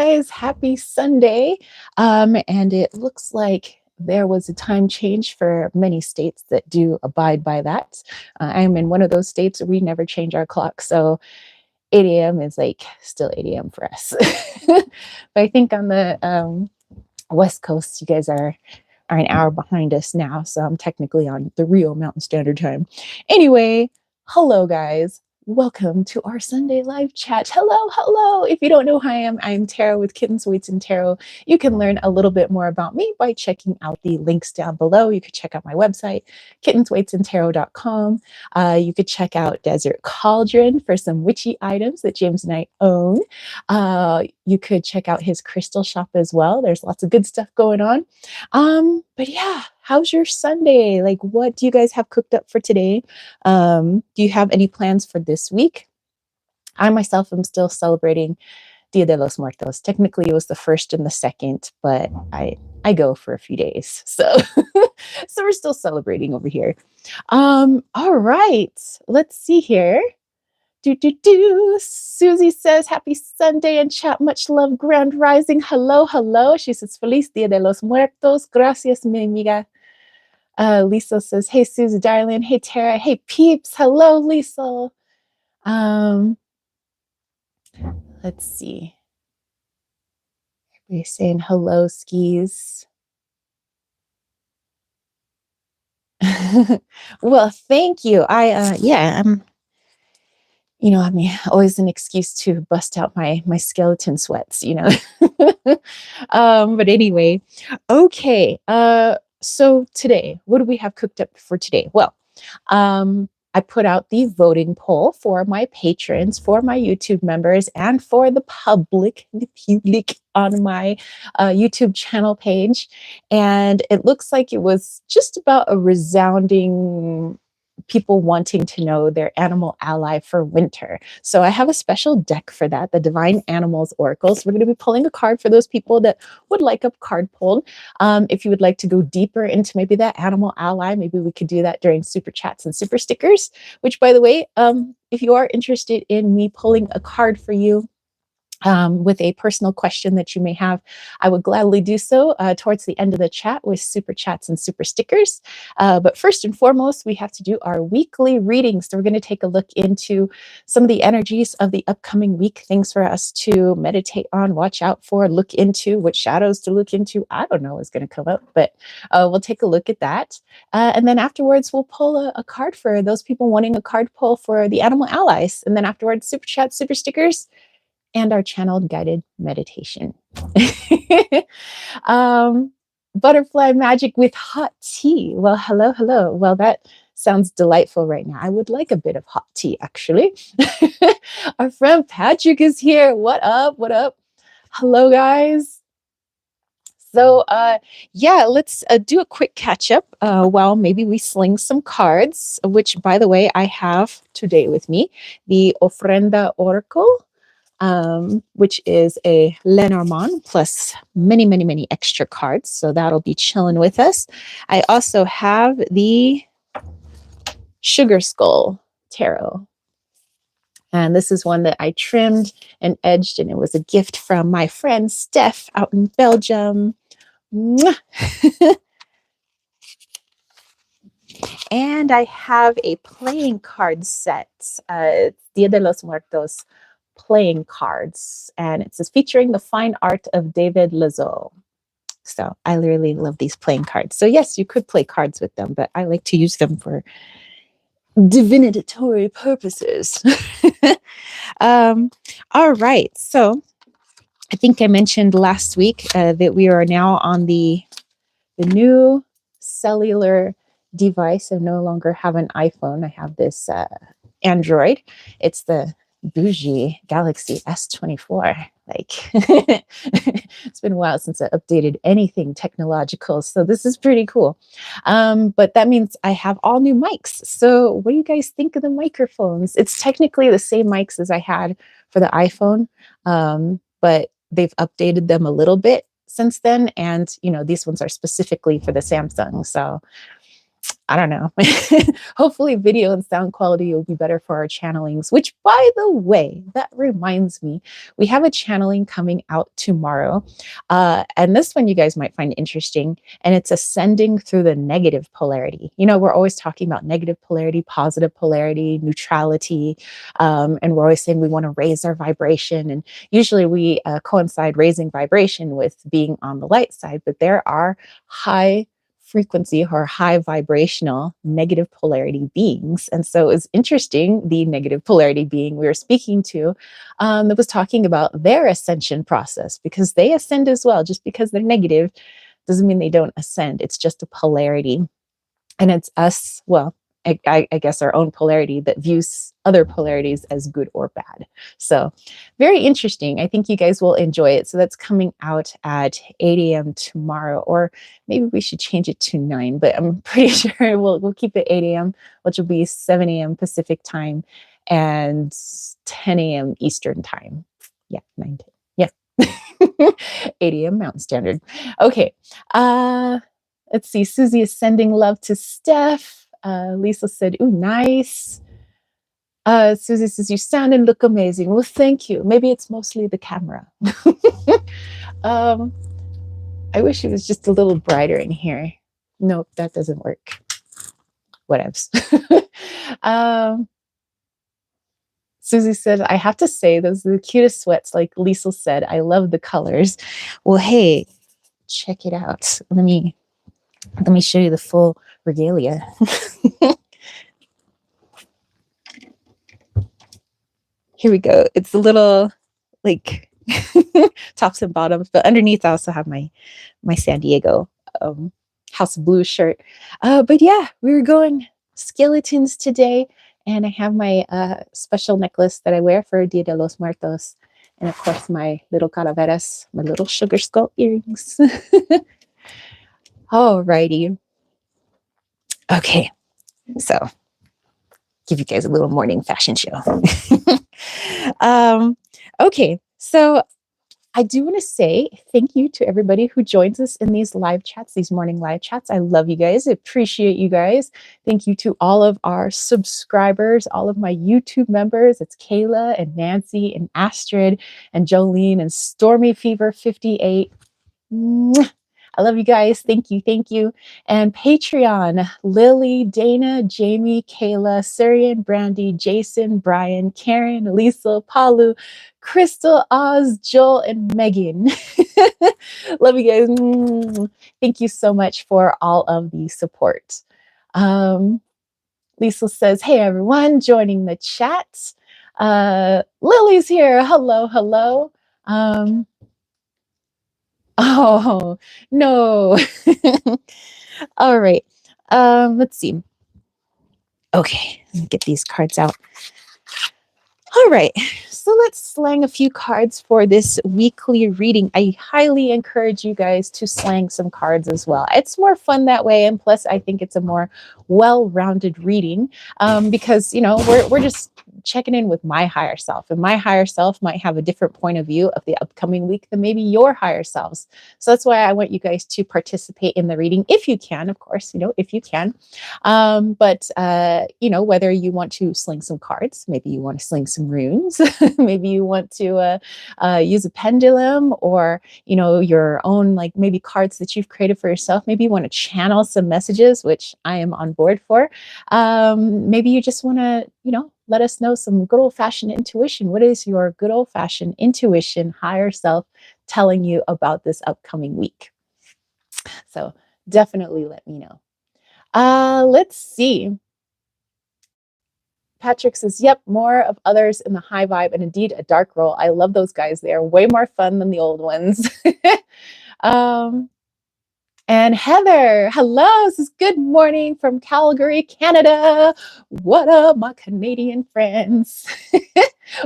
guys, happy Sunday. And it looks like there was a time change for many states that do abide by that. I'm in one of those states where we never change our clock. So 8 a.m. is like still 8 a.m. for us. But I think on the West Coast, you guys are an hour behind us now. So I'm technically on the real Mountain Standard Time. Anyway, hello, guys. Welcome to our Sunday live chat. Hello, hello. If you don't know who I am, I'm Tara with Kittens, Weights, and Tarot. You can learn a little bit more about me by checking out the links down below. You could check out my website, kittensweightsandtarot.com. You could check out Desert Cauldron for some witchy items that James and I own. You could check out his crystal shop as well. There's lots of good stuff going on. But yeah, how's your Sunday? Like, what do you guys have cooked up for today? Do you have any plans for this week? I myself am still celebrating Dia de los Muertos. Technically, it was the first and the second, but I go for a few days. So, so we're still celebrating over here. All right, let's see here. Susie says, happy Sunday and chat. Much love, Grand Rising. Hello, hello. She says, Feliz Dia de los Muertos. Gracias, mi amiga. Lisa says, hey, Susie, darling. Hey, Tara. Hey, peeps. Hello, Lisa. Let's see. Everybody's saying hello, skis. Well, thank you. I'm always an excuse to bust out my skeleton sweats, But anyway, okay. So today, what do we have cooked up for today? Well, I put out the voting poll for my patrons, for my YouTube members, and for the public on my YouTube channel page. And it looks like it was just about a resounding people wanting to know their animal ally for winter. So I have a special deck for that, the Divine Animals Oracles. We're going to be pulling a card for those people that would like a card pulled. If you would like to go deeper into maybe that animal ally, maybe we could do that during super chats and super stickers, which, by the way, if you are interested in me pulling a card for you, with a personal question that you may have, I would gladly do so towards the end of the chat with super chats and super stickers. But first and foremost, we have to do our weekly reading. So we're going to take a look into some of the energies of the upcoming week, things for us to meditate on, watch out for, look into, what shadows to look into. I don't know what's going to come up, but we'll take a look at that. And then afterwards, we'll pull a card for those people wanting a card pull for the animal allies. And then afterwards, super chats, super stickers, and our channeled guided meditation. Butterfly magic with hot tea. Well, hello, hello. Well, that sounds delightful right now. I would like a bit of hot tea, actually. Our friend Patrick is here. What up? What up? Hello, guys. So, let's do a quick catch up while maybe we sling some cards, which, by the way, I have today with me, the Ofrenda Oracle, which is a Lenormand plus many, many, many extra cards. So that'll be chilling with us. I also have the Sugar Skull Tarot. And this is one that I trimmed and edged, and it was a gift from my friend Steph out in Belgium. And I have a playing card set. It's Dia de los Muertos playing cards, and it's featuring the fine art of David Lazo. So I really love these playing cards. So yes, you could play cards with them, but I like to use them for divinatory purposes. All right. So I think I mentioned last week that we are now on the new cellular device. I no longer have an iPhone. I have this Android. It's the bougie Galaxy S24. Like, it's been a while since I updated anything technological, so this is pretty cool. But that means I have all new mics. So what do you guys think of the microphones? It's technically the same mics as I had for the iPhone, but they've updated them a little bit since then. And these ones are specifically for the Samsung. So I don't know. Hopefully, video and sound quality will be better for our channelings, which, by the way, that reminds me, we have a channeling coming out tomorrow. And this one you guys might find interesting, and it's ascending through the negative polarity. You know, we're always talking about negative polarity, positive polarity, neutrality, and we're always saying we want to raise our vibration. And usually we coincide raising vibration with being on the light side, but there are high frequency or high vibrational negative polarity beings. And so it's interesting, the negative polarity being we were speaking to that was talking about their ascension process, because they ascend as well. Just because they're negative doesn't mean they don't ascend. It's just a polarity. And it's us, well, I guess our own polarity that views other polarities as good or bad. So very interesting. I think you guys will enjoy it. So that's coming out at 8 a.m. tomorrow, or maybe we should change it to 9, but I'm pretty sure we'll keep it 8 a.m., which will be 7 a.m. Pacific time and 10 a.m. Eastern time. Yeah, 9, 10. Yeah. 8 a.m. Mountain Standard. Okay. Let's see. Susie is sending love to Steph. Lisa said, "Ooh, nice." Susie says, "You sound and look amazing." Well, thank you. Maybe it's mostly the camera. um, I wish it was just a little brighter in here. Nope, that doesn't work. Whatevs. um, Susie said, "I have to say, those are the cutest sweats." Like Lisa said, "I love the colors." Well, hey, check it out. Let me show you the full regalia. Here we go. It's a little like tops and bottoms, but underneath I also have my San Diego um, House of Blues shirt. But yeah, we were going skeletons today, and I have my special necklace that I wear for Dia de los Muertos, and of course my little calaveras, my little sugar skull earrings. Alrighty. Okay, so give you guys a little morning fashion show. um, okay, so I do want to say thank you to everybody who joins us in these live chats, these morning live chats. I love you guys. I appreciate you guys. Thank you to all of our subscribers, all of my YouTube members. It's Kayla and Nancy and Astrid and Jolene and Stormy Fever 58. Mwah. I love you guys. Thank you. Thank you. And Patreon, Lily, Dana, Jamie, Kayla, Surian, Brandy, Jason, Brian, Karen, Lisa, Palu, Crystal, Oz, Joel, and Megan. Love you guys. Thank you so much for all of the support. Lisa says, "Hey, everyone, joining the chat. Lily's here. Hello, hello. Oh, no. All right. Let's see. Okay, let me get these cards out. All right, so let's slang a few cards for this weekly reading. I highly encourage you guys to slang some cards as well. It's more fun that way, and plus, I think it's a more well-rounded reading because you know we're just checking in with my higher self, and my higher self might have a different point of view of the upcoming week than maybe your higher selves. So that's why I want you guys to participate in the reading if you can, of course, you know, if you can. But you know, whether you want to sling some cards, maybe you want to sling some runes, maybe you want to use a pendulum, or you know, your own like maybe cards that you've created for yourself. Maybe you want to channel some messages, which I am on board for. Maybe you just want to, you know, let us know some good old-fashioned intuition. What is your good old-fashioned intuition, higher self telling you about this upcoming week? So definitely let me know. Let's see. Patrick says, "Yep, more of others in the high vibe, and indeed a dark role. I love those guys. They are way more fun than the old ones." um, and Heather, hello. This is good morning from Calgary, Canada. What up, my Canadian friends?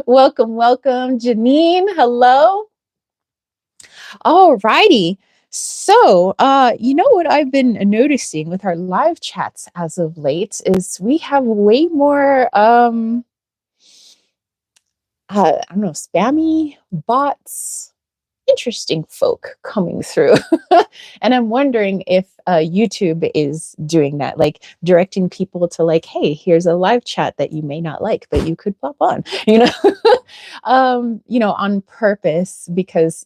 Welcome, welcome. Janine, hello. All righty. So, you know what I've been noticing with our live chats as of late is we have way more, I don't know, spammy bots. interesting folk coming through. And I'm wondering if YouTube is doing that, like directing people to like, hey, here's a live chat that you may not like, but you could pop on, on purpose because,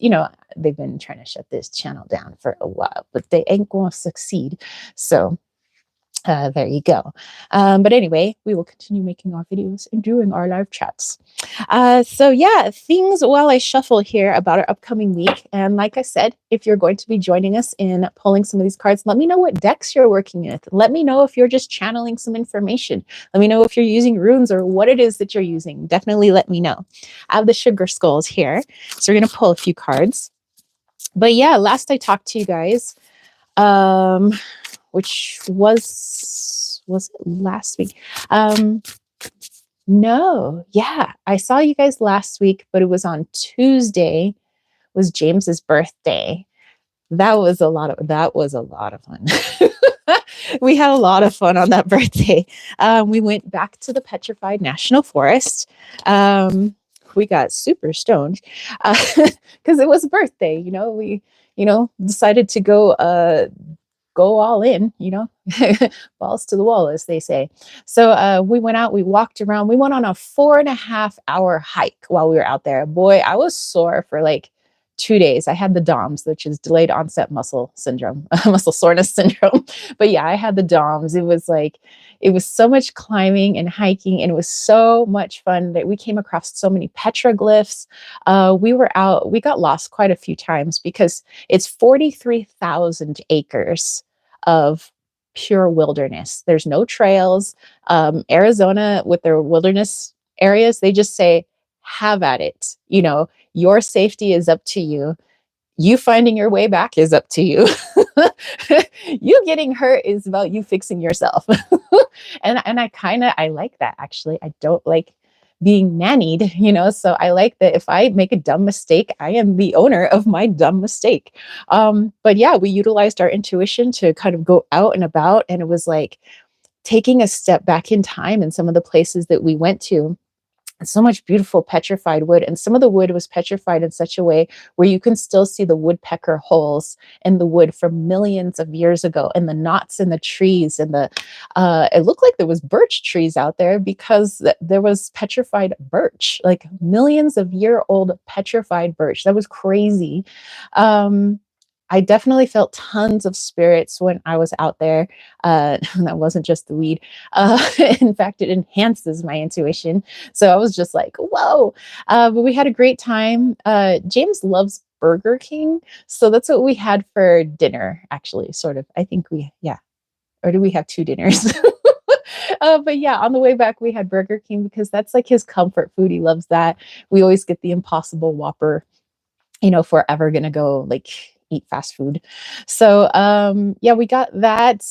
they've been trying to shut this channel down for a while, but they ain't going to succeed. So there you go. But anyway, we will continue making our videos and doing our live chats. So yeah, things while I shuffle here about our upcoming week. And like I said, if you're going to be joining us in pulling some of these cards, let me know what decks you're working with. Let me know if you're just channeling some information. Let me know if you're using runes or what it is that you're using. Definitely let me know. I have the sugar skulls here. So we're going to pull a few cards. But yeah, last I talked to you guys, which was it last week? No, yeah, I saw you guys last week, but it was on Tuesday, was James's birthday. That was a lot of fun. We had a lot of fun on that birthday. We went back to the Petrified National Forest. We got super stoned because it was a birthday. We decided to go all in, balls to the wall, as they say. So we went out, we walked around, we went on a 4.5-hour hike while we were out there. Boy, I was sore for like 2 days. I had the DOMS, which is delayed onset muscle syndrome, muscle soreness syndrome. But yeah, I had the DOMS. It was so much climbing and hiking, and it was so much fun that we came across so many petroglyphs. We got lost quite a few times because it's 43,000 acres of pure wilderness. There's no trails. Arizona, with their wilderness areas, they just say, have at it. Your safety is up to you. You finding your way back is up to you. You getting hurt is about you fixing yourself. And I like that, actually. I don't like being nannied, so I like that if I make a dumb mistake, I am the owner of my dumb mistake. But yeah, we utilized our intuition to kind of go out and about, and it was like taking a step back in time in some of the places that we went to. So much beautiful petrified wood, and some of the wood was petrified in such a way where you can still see the woodpecker holes in the wood from millions of years ago, and the knots in the trees, and it looked like there was birch trees out there because there was petrified birch, like millions of year old petrified birch. That was crazy. I definitely felt tons of spirits when I was out there. That wasn't just the weed. In fact, it enhances my intuition. So I was just like, whoa. But we had a great time. James loves Burger King. So that's what we had for dinner, actually, sort of. I think yeah. Or do we have two dinners? But yeah, on the way back, we had Burger King because that's like his comfort food. He loves that. We always get the Impossible Whopper, if we're ever going to go like eat fast food. So yeah, we got that.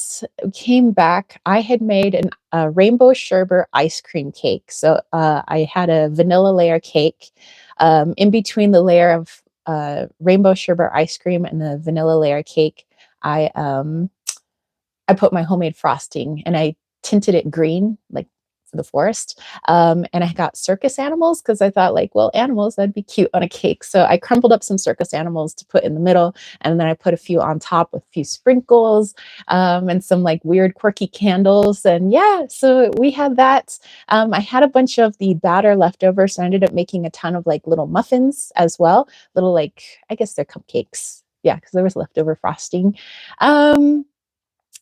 Came back. I had made a rainbow sherbet ice cream cake. So I had a vanilla layer cake. In between the layer of rainbow sherbet ice cream and the vanilla layer cake, I put my homemade frosting, and I tinted it green, like for the forest. And I got circus animals because I thought, like, well, animals, that'd be cute on a cake. So I crumpled up some circus animals to put in the middle, and then I put a few on top with a few sprinkles, and some like weird quirky candles. And yeah, so we had that. I had a bunch of the batter left over, so I ended up making a ton of like little muffins as well. Little, like, I guess they're cupcakes. Yeah, because there was leftover frosting.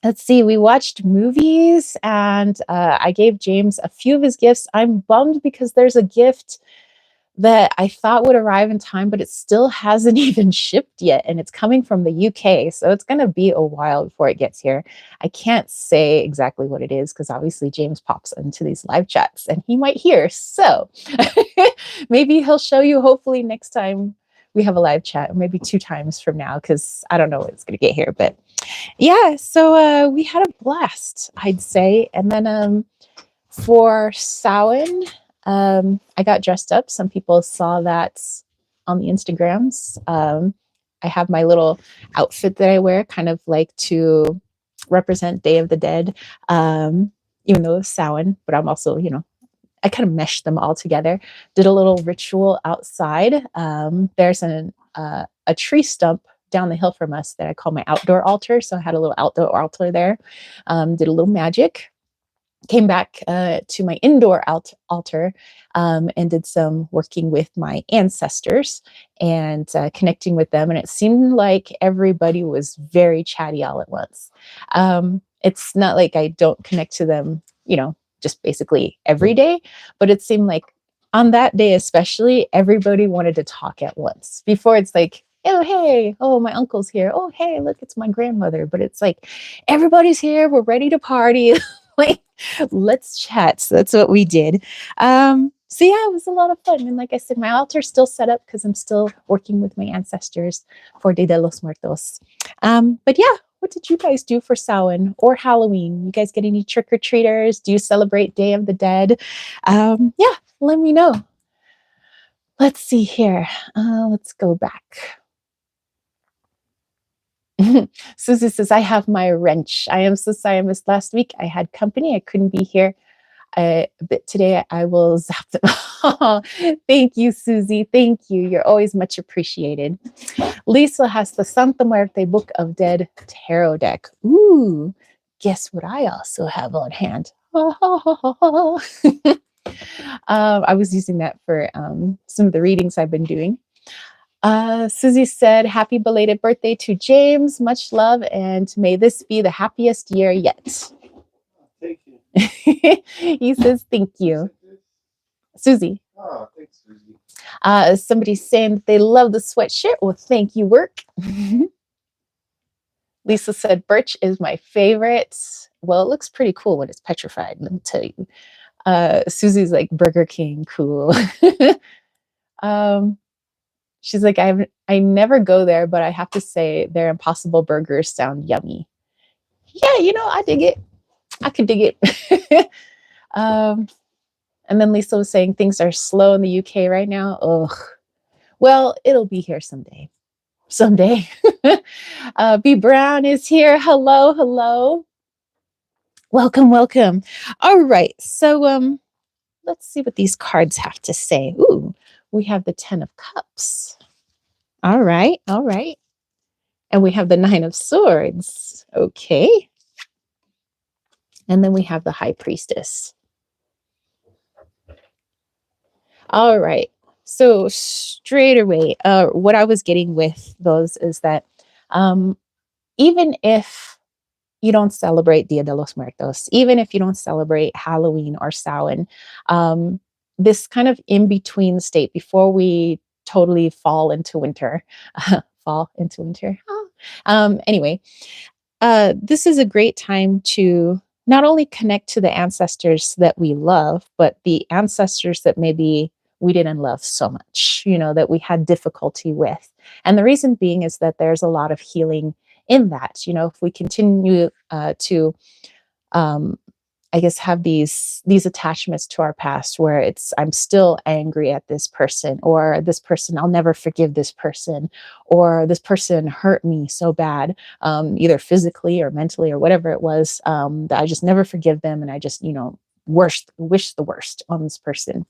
Let's see, we watched movies, and I gave James a few of his gifts. I'm bummed because there's a gift that I thought would arrive in time, but it still hasn't even shipped yet, and it's coming from the UK, so it's going to be a while before it gets here. I can't say exactly what it is because obviously James pops into these live chats, and he might hear, so maybe he'll show you hopefully next time we have a live chat, or maybe 2 times from now, because I don't know when it's going to get here, but yeah, so we had a blast, I'd say. And then for Samhain, I got dressed up. Some people saw that on the Instagrams. I have my little outfit that I wear, kind of like to represent Day of the Dead, even though it's Samhain, but I'm also, I kind of meshed them all together. Did a little ritual outside. There's a tree stump down the hill from us that I call my outdoor altar. So I had a little outdoor altar there, did a little magic, came back to my indoor altar, and did some working with my ancestors and connecting with them. And it seemed like everybody was very chatty all at once. It's not like I don't connect to them, just basically every day, but it seemed like on that day, especially, everybody wanted to talk at once. Before it's like, oh, hey, oh, my uncle's here. Oh, hey, look, it's my grandmother. But it's like, everybody's here. We're ready to party. Like, let's chat. So that's what we did. So yeah, it was a lot of fun. And like I said, my altar's still set up because I'm still working with my ancestors for Dia de los Muertos. But yeah, what did you guys do for Samhain or Halloween? You guys get any trick-or-treaters? Do you celebrate Day of the Dead? Yeah, let me know. Let's see here. Let's go back. Susie says, I have my wrench. I am so sorry I missed last week. I had company. I couldn't be here. But today I will zap them. Oh, thank you, Susie. Thank you. You're always much appreciated. Lisa has the Santa Muerte Book of Dead tarot deck. Ooh, guess what I also have on hand? I was using that for some of the readings I've been doing. Susie said, happy belated birthday to James. Much love, and may this be the happiest year yet. Thank you. He says, thank you. Susie. Oh, thanks, Susie. Somebody's saying that they love the sweatshirt. Well, thank you, work. Lisa said, birch is my favorite. Well, it looks pretty cool when it's petrified, let me tell you. Susie's like, Burger King, cool. She's like, I never go there, but I have to say their Impossible burgers sound yummy. Yeah, I dig it. I could dig it. And then Lisa was saying things are slow in the UK right now. Ugh. Well, it'll be here someday. Someday. B Brown is here. Hello, hello. Welcome, welcome. All right. So let's see what these cards have to say. Ooh, we have the 10 of Cups. All right, all right. And we have the 9 of Swords. Okay. And then we have the High Priestess. All right. So straight away, what I was getting with those is that even if you don't celebrate Dia de los Muertos, even if you don't celebrate Halloween or Samhain, this kind of in-between state before we totally fall into winter, anyway, this is a great time to not only connect to the ancestors that we love, but the ancestors that maybe we didn't love so much, that we had difficulty with. And the reason being is that there's a lot of healing in that. If we continue to I guess have these attachments to our past where I'm still angry at this person, or this person, I'll never forgive this person, or this person hurt me so bad, either physically or mentally or whatever it was, that I just never forgive them. And I just, wish the worst on this person.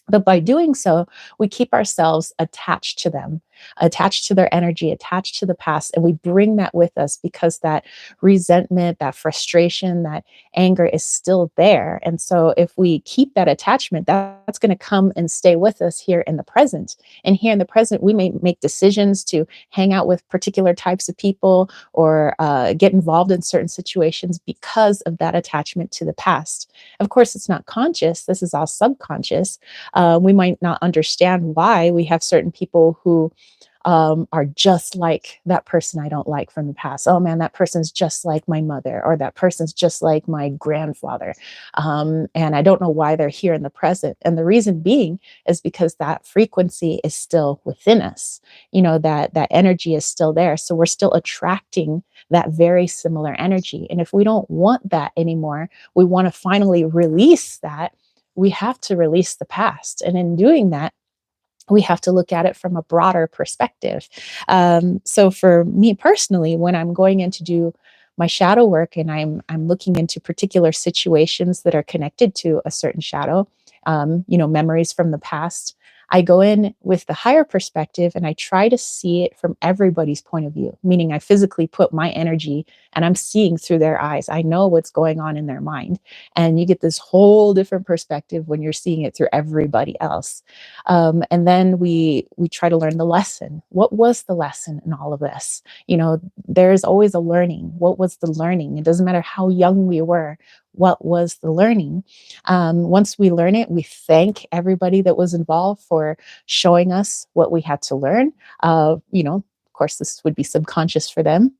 But by doing so, we keep ourselves attached to them, attached to their energy, attached to the past. And we bring that with us because that resentment, that frustration, that anger is still there. And so if we keep that attachment, that's going to come and stay with us here in the present. And here in the present, we may make decisions to hang out with particular types of people or get involved in certain situations because of that attachment to the past. Of course, it's not conscious. This is all subconscious. We might not understand why we have certain people who are just like that person I don't like from the past. Oh man, that person's just like my mother, or that person's just like my grandfather. And I don't know why they're here in the present. And the reason being is because that frequency is still within us. That energy is still there. So we're still attracting that very similar energy. And if we don't want that anymore, we want to finally release that. We have to release the past. And in doing that, we have to look at it from a broader perspective. So for me personally, when I'm going in to do my shadow work and I'm looking into particular situations that are connected to a certain shadow, memories from the past, I go in with the higher perspective and I try to see it from everybody's point of view, meaning I physically put my energy and I'm seeing through their eyes. I know what's going on in their mind. And you get this whole different perspective when you're seeing it through everybody else. And then we try to learn the lesson. What was the lesson in all of this? There's always a learning. What was the learning? It doesn't matter how young we were. What was the learning? Once we learn it, we thank everybody that was involved for showing us what we had to learn. Of course, this would be subconscious for them,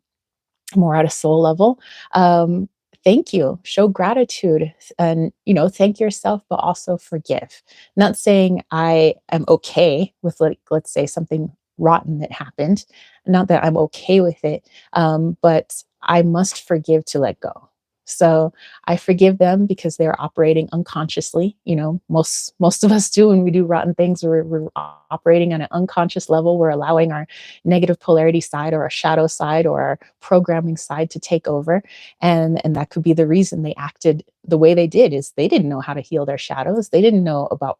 more at a soul level. um, Thank you, show gratitude, and thank yourself, but also forgive. Not saying I am okay with, like, let's say something rotten that happened, not that I'm okay with it, but I must forgive to let go. So I forgive them because they're operating unconsciously. Most of us do when we do rotten things. We're operating on an unconscious level. We're allowing our negative polarity side or our shadow side or our programming side to take over, and that could be the reason they acted the way they did. Is they didn't know how to heal their shadows. They didn't know about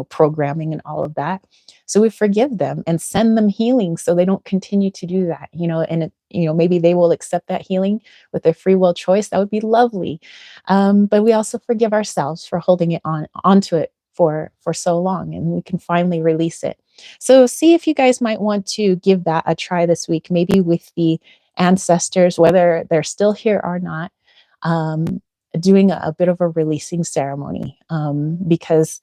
programming and all of that. So we forgive them and send them healing so they don't continue to do that. Maybe they will accept that healing with their free will choice. That would be lovely. But we also forgive ourselves for holding it onto it for so long, and we can finally release it. So see if you guys might want to give that a try this week, maybe with the ancestors, whether they're still here or not, um, doing a bit of a releasing ceremony, because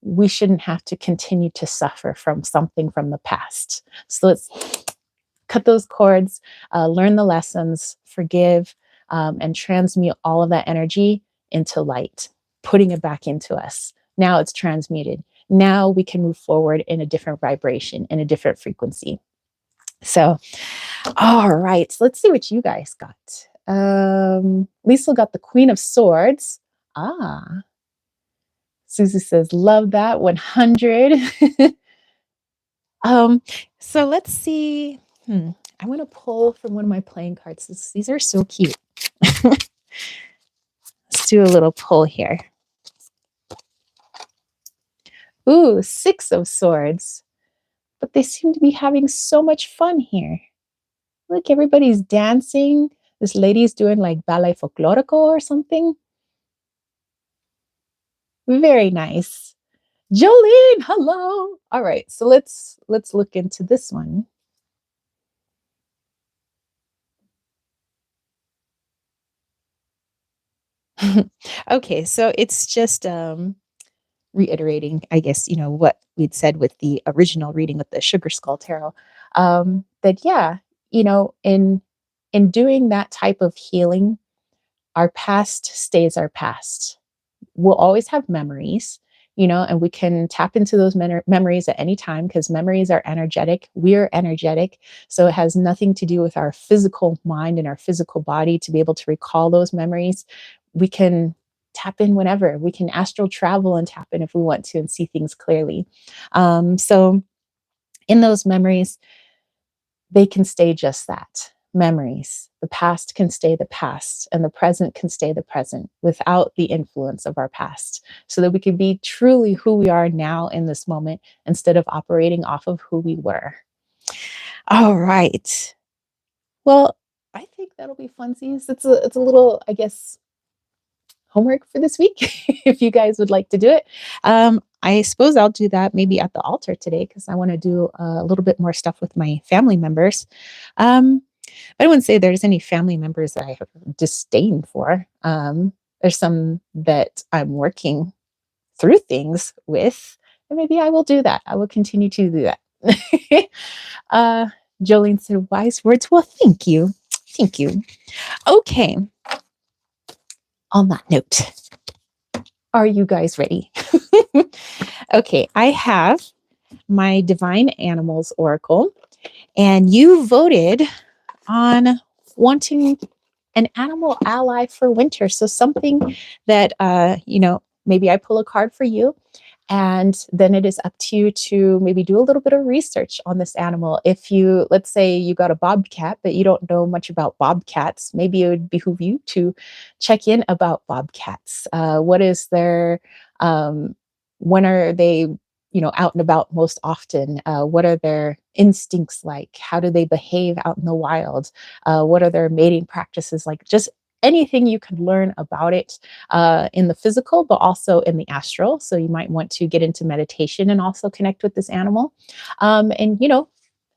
we shouldn't have to continue to suffer from something from the past. So let's cut those cords, learn the lessons, forgive, and transmute all of that energy into light, putting it back into us. Now it's transmuted. Now we can move forward in a different vibration, in a different frequency. So, all right, so let's see what you guys got. Lisa got the Queen of Swords. Ah, Susie says, love that 100. um, so let's see. I want to pull from one of my playing cards. These are so cute. Let's do a little pull here. Ooh, 6 of Swords. But they seem to be having so much fun here. Look, everybody's dancing. This lady's doing like ballet folklorico or something. Very nice. Jolene, hello. All right, so let's look into this one. Okay, so it's just reiterating, I guess, what we'd said with the original reading with the Sugar Skull Tarot. That yeah, in doing that type of healing, our past stays our past. We'll always have memories, and we can tap into those memories at any time because memories are energetic. We're energetic. So it has nothing to do with our physical mind and our physical body to be able to recall those memories. We can tap in whenever. We can astral travel and tap in if we want to and see things clearly. So in those memories, they can stay just that, memories. The past can stay the past, and the present can stay the present without the influence of our past, so that we can be truly who we are now in this moment instead of operating off of who we were. All right. Well, I think that'll be funsies. It's a little, I guess, homework for this week if you guys would like to do it. I suppose I'll do that maybe at the altar today because I want to do a little bit more stuff with my family members. I wouldn't say there's any family members that I have disdain for. There's some that I'm working through things with, and maybe I will do that. I will continue to do that. uh, Jolene said, wise words. Well, thank you. Thank you. Okay. On that note, are you guys ready? Okay, I have my Divine Animals Oracle, and you voted on wanting an animal ally for winter. So something that, maybe I pull a card for you, and then it is up to you to maybe do a little bit of research on this animal. If you, let's say you got a bobcat, but you don't know much about bobcats, maybe it would behoove you to check in about bobcats. What is their, when are they out and about most often? What are their instincts like? How do they behave out in the wild? What are their mating practices like? Just anything you can learn about it in the physical, but also in the astral. So you might want to get into meditation and also connect with this animal. And,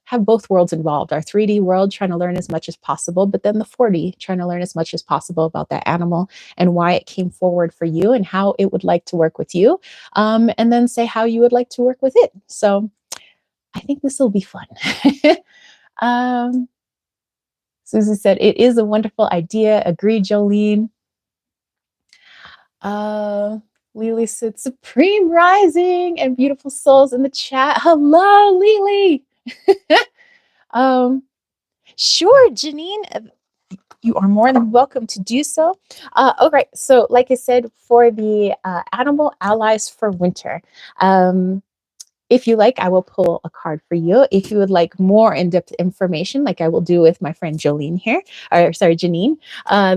have both worlds involved, our 3D world trying to learn as much as possible, but then the 4D trying to learn as much as possible about that animal and why it came forward for you and how it would like to work with you. And then say how you would like to work with it. So I think this will be fun. um, Susie said, it is a wonderful idea. Agreed, Jolene. Uh, Lily said, Supreme Rising and beautiful souls in the chat. Hello, Lily. um, sure, Janine. You are more than welcome to do so. All right. So, like I said, for the animal allies for winter, if you like, I will pull a card for you. If you would like more in-depth information, like I will do with my friend Jolene here, or sorry, Janine,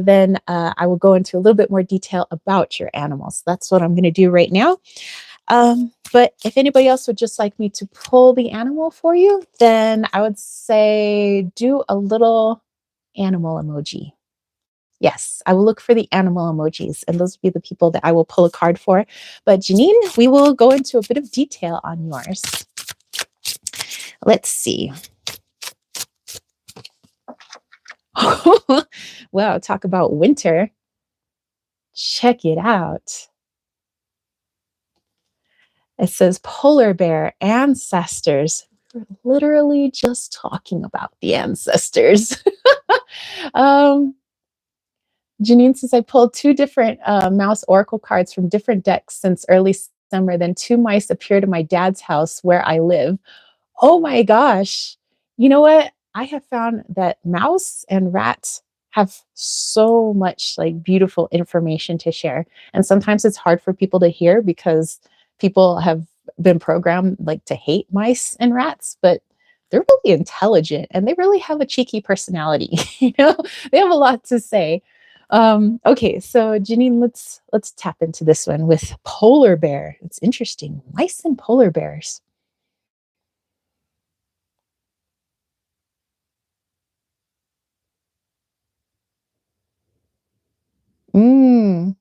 then I will go into a little bit more detail about your animals. That's what I'm going to do right now. But if anybody else would just like me to pull the animal for you, then I would say do a little animal emoji. Yes, I will look for the animal emojis, and those will be the people that I will pull a card for. But Janine, we will go into a bit of detail on yours. Let's see. Wow, talk about winter. Check it out. It says polar bear ancestors. We're literally just talking about the ancestors. um, Janine says, I pulled two different mouse oracle cards from different decks since early summer. Then two mice appeared in my dad's house where I live. Oh my gosh. You know what? I have found that mouse and rats have so much like beautiful information to share. And sometimes it's hard for people to hear because people have been programmed like to hate mice and rats, but they're really intelligent and they really have a cheeky personality. They have a lot to say. Okay, so Janine, let's tap into this one with polar bear. It's interesting. Mice and polar bears. Mm.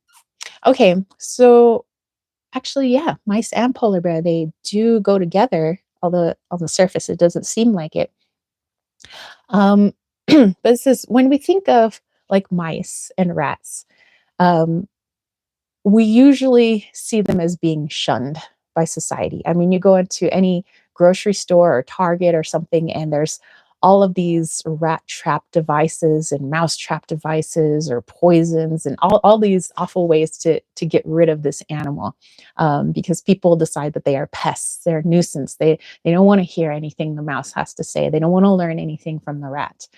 Okay, so actually, yeah, mice and polar bear, they do go together, although on the surface it doesn't seem like it. Um, but this is when we think of like mice and rats, um, we usually see them as being shunned by society. I mean, you go into any grocery store or Target or something, and there's all of these rat trap devices and mouse trap devices or poisons and all these awful ways to get rid of this animal because people decide that they are pests, they're a nuisance. They don't want to hear anything the mouse has to say. They don't want to learn anything from the rat.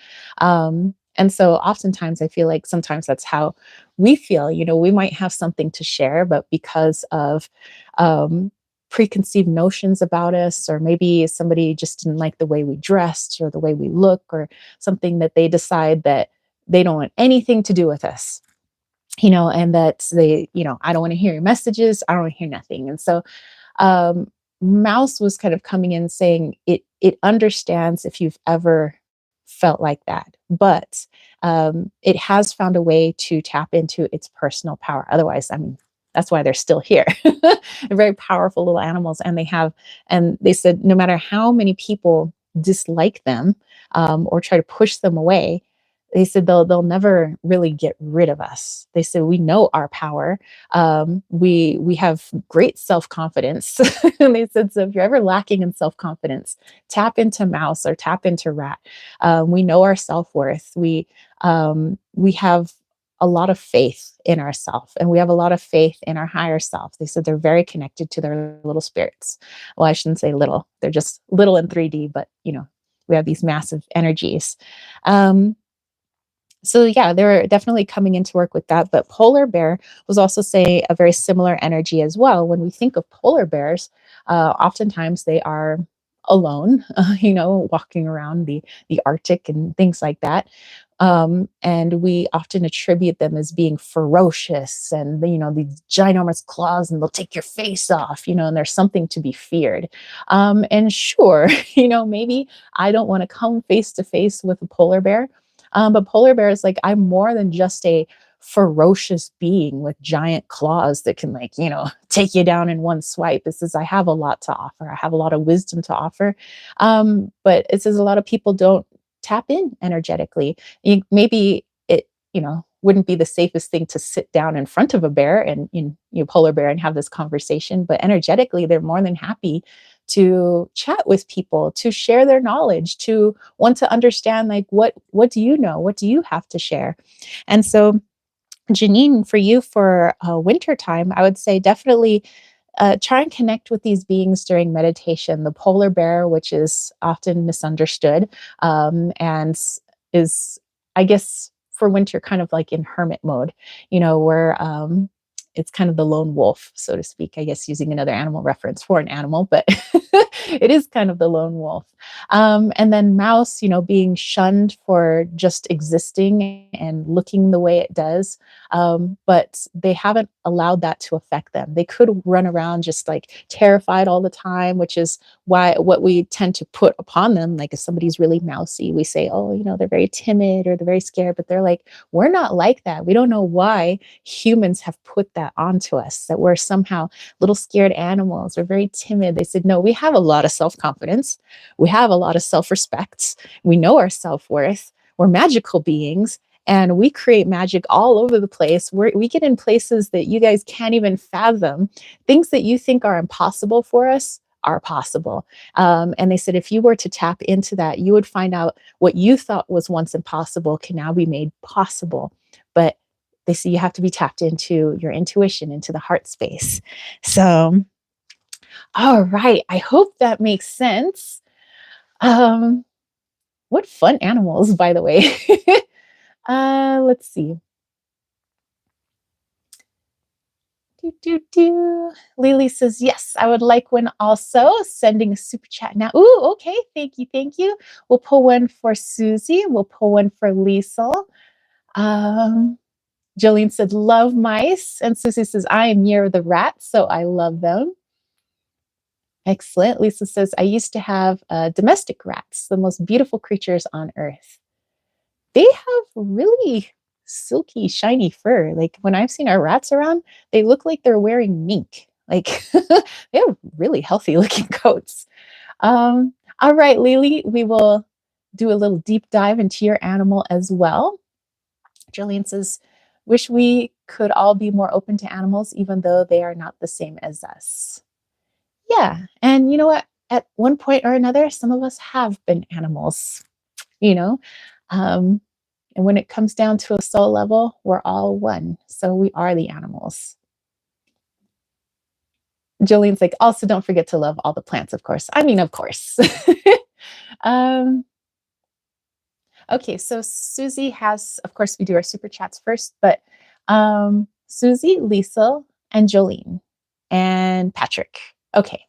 And so oftentimes I feel like sometimes that's how we feel. We might have something to share, but because of um, preconceived notions about us, or maybe somebody just didn't like the way we dressed or the way we look, or something that they decide that they don't want anything to do with us, and that I don't want to hear your messages. I don't want to hear nothing. And so um, Mouse was kind of coming in saying it understands if you've ever felt like that, but it has found a way to tap into its personal power. Otherwise, I mean, that's why they're still here. They're very powerful little animals, and they said no matter how many people dislike them or try to push them away, they said they'll never really get rid of us. They said we know our power. We have great self confidence, and they said so. If you're ever lacking in self confidence, tap into mouse or tap into rat. We know our self worth. We have a lot of faith in ourself, and we have a lot of faith in our higher self. They said they're very connected to their little spirits. Well, I shouldn't say little; they're just little in 3D, but we have these massive energies. Um, so yeah, they were definitely coming into work with that. But polar bear was also say a very similar energy as well. When we think of polar bears, oftentimes they are alone, walking around the Arctic and things like that. And we often attribute them as being ferocious and, these ginormous claws, and they'll take your face off, and there's something to be feared. And sure, maybe I don't want to come face to face with a polar bear. But polar bears, like, I'm more than just a ferocious being with giant claws that can, like, take you down in one swipe. It says I have a lot to offer. I have a lot of wisdom to offer. But it says a lot of people don't tap in energetically. Maybe it, wouldn't be the safest thing to sit down in front of a bear and, polar bear, and have this conversation, but energetically they're more than happy to chat with people, to share their knowledge, to want to understand, like, what do you know, what do you have to share. And so, Janine, for you, for winter time, I would say definitely try and connect with these beings during meditation. The polar bear, which is often misunderstood, and is, I guess, for winter, kind of like in hermit mode, where it's kind of the lone wolf, so to speak, I guess, using another animal reference for an animal, but it is kind of the lone wolf. And then mouse, being shunned for just existing and looking the way it does. But they haven't allowed that to affect them. They could run around just like terrified all the time, which is why what we tend to put upon them, like if somebody's really mousy, we say, oh, they're very timid or they're very scared, but they're like, we're not like that. We don't know why humans have put that onto us, that we're somehow little scared animals. We're very timid. They said, no, we have a lot of self-confidence. We have a lot of self-respect. We know our self-worth. We're magical beings, and we create magic all over the place. We get in places that you guys can't even fathom. Things that you think are impossible for us are possible. And they said, if you were to tap into that, you would find out what you thought was once impossible can now be made possible. But they say you have to be tapped into your intuition, into the heart space. So, all right. I hope that makes sense. Um, what fun animals, by the way. Let's see. Lily says, yes, I would like one also. Sending a super chat now. Ooh, okay. Thank you. Thank you. We'll pull one for Susie. We'll pull one for Lisa. Um, Jillian said, love mice. And Susie says, I am near the rats, so I love them. Excellent. Lisa says, I used to have domestic rats, the most beautiful creatures on earth. They have really silky, shiny fur. Like when I've seen our rats around, they look like they're wearing mink. Like they have really healthy looking coats. All right, Lily, we will do a little deep dive into your animal as well. Jillian says, wish we could all be more open to animals, even though they are not the same as us. Yeah. And you know what? At one point or another, some of us have been animals, you know? Um, and when it comes down to a soul level, we're all one. So we are the animals. Jillian's like, also don't forget to love all the plants, of course. I mean, of course. um, okay, so Susie has, of course, we do our super chats first, but Susie, Lisa, and Jolene, and Patrick. Okay,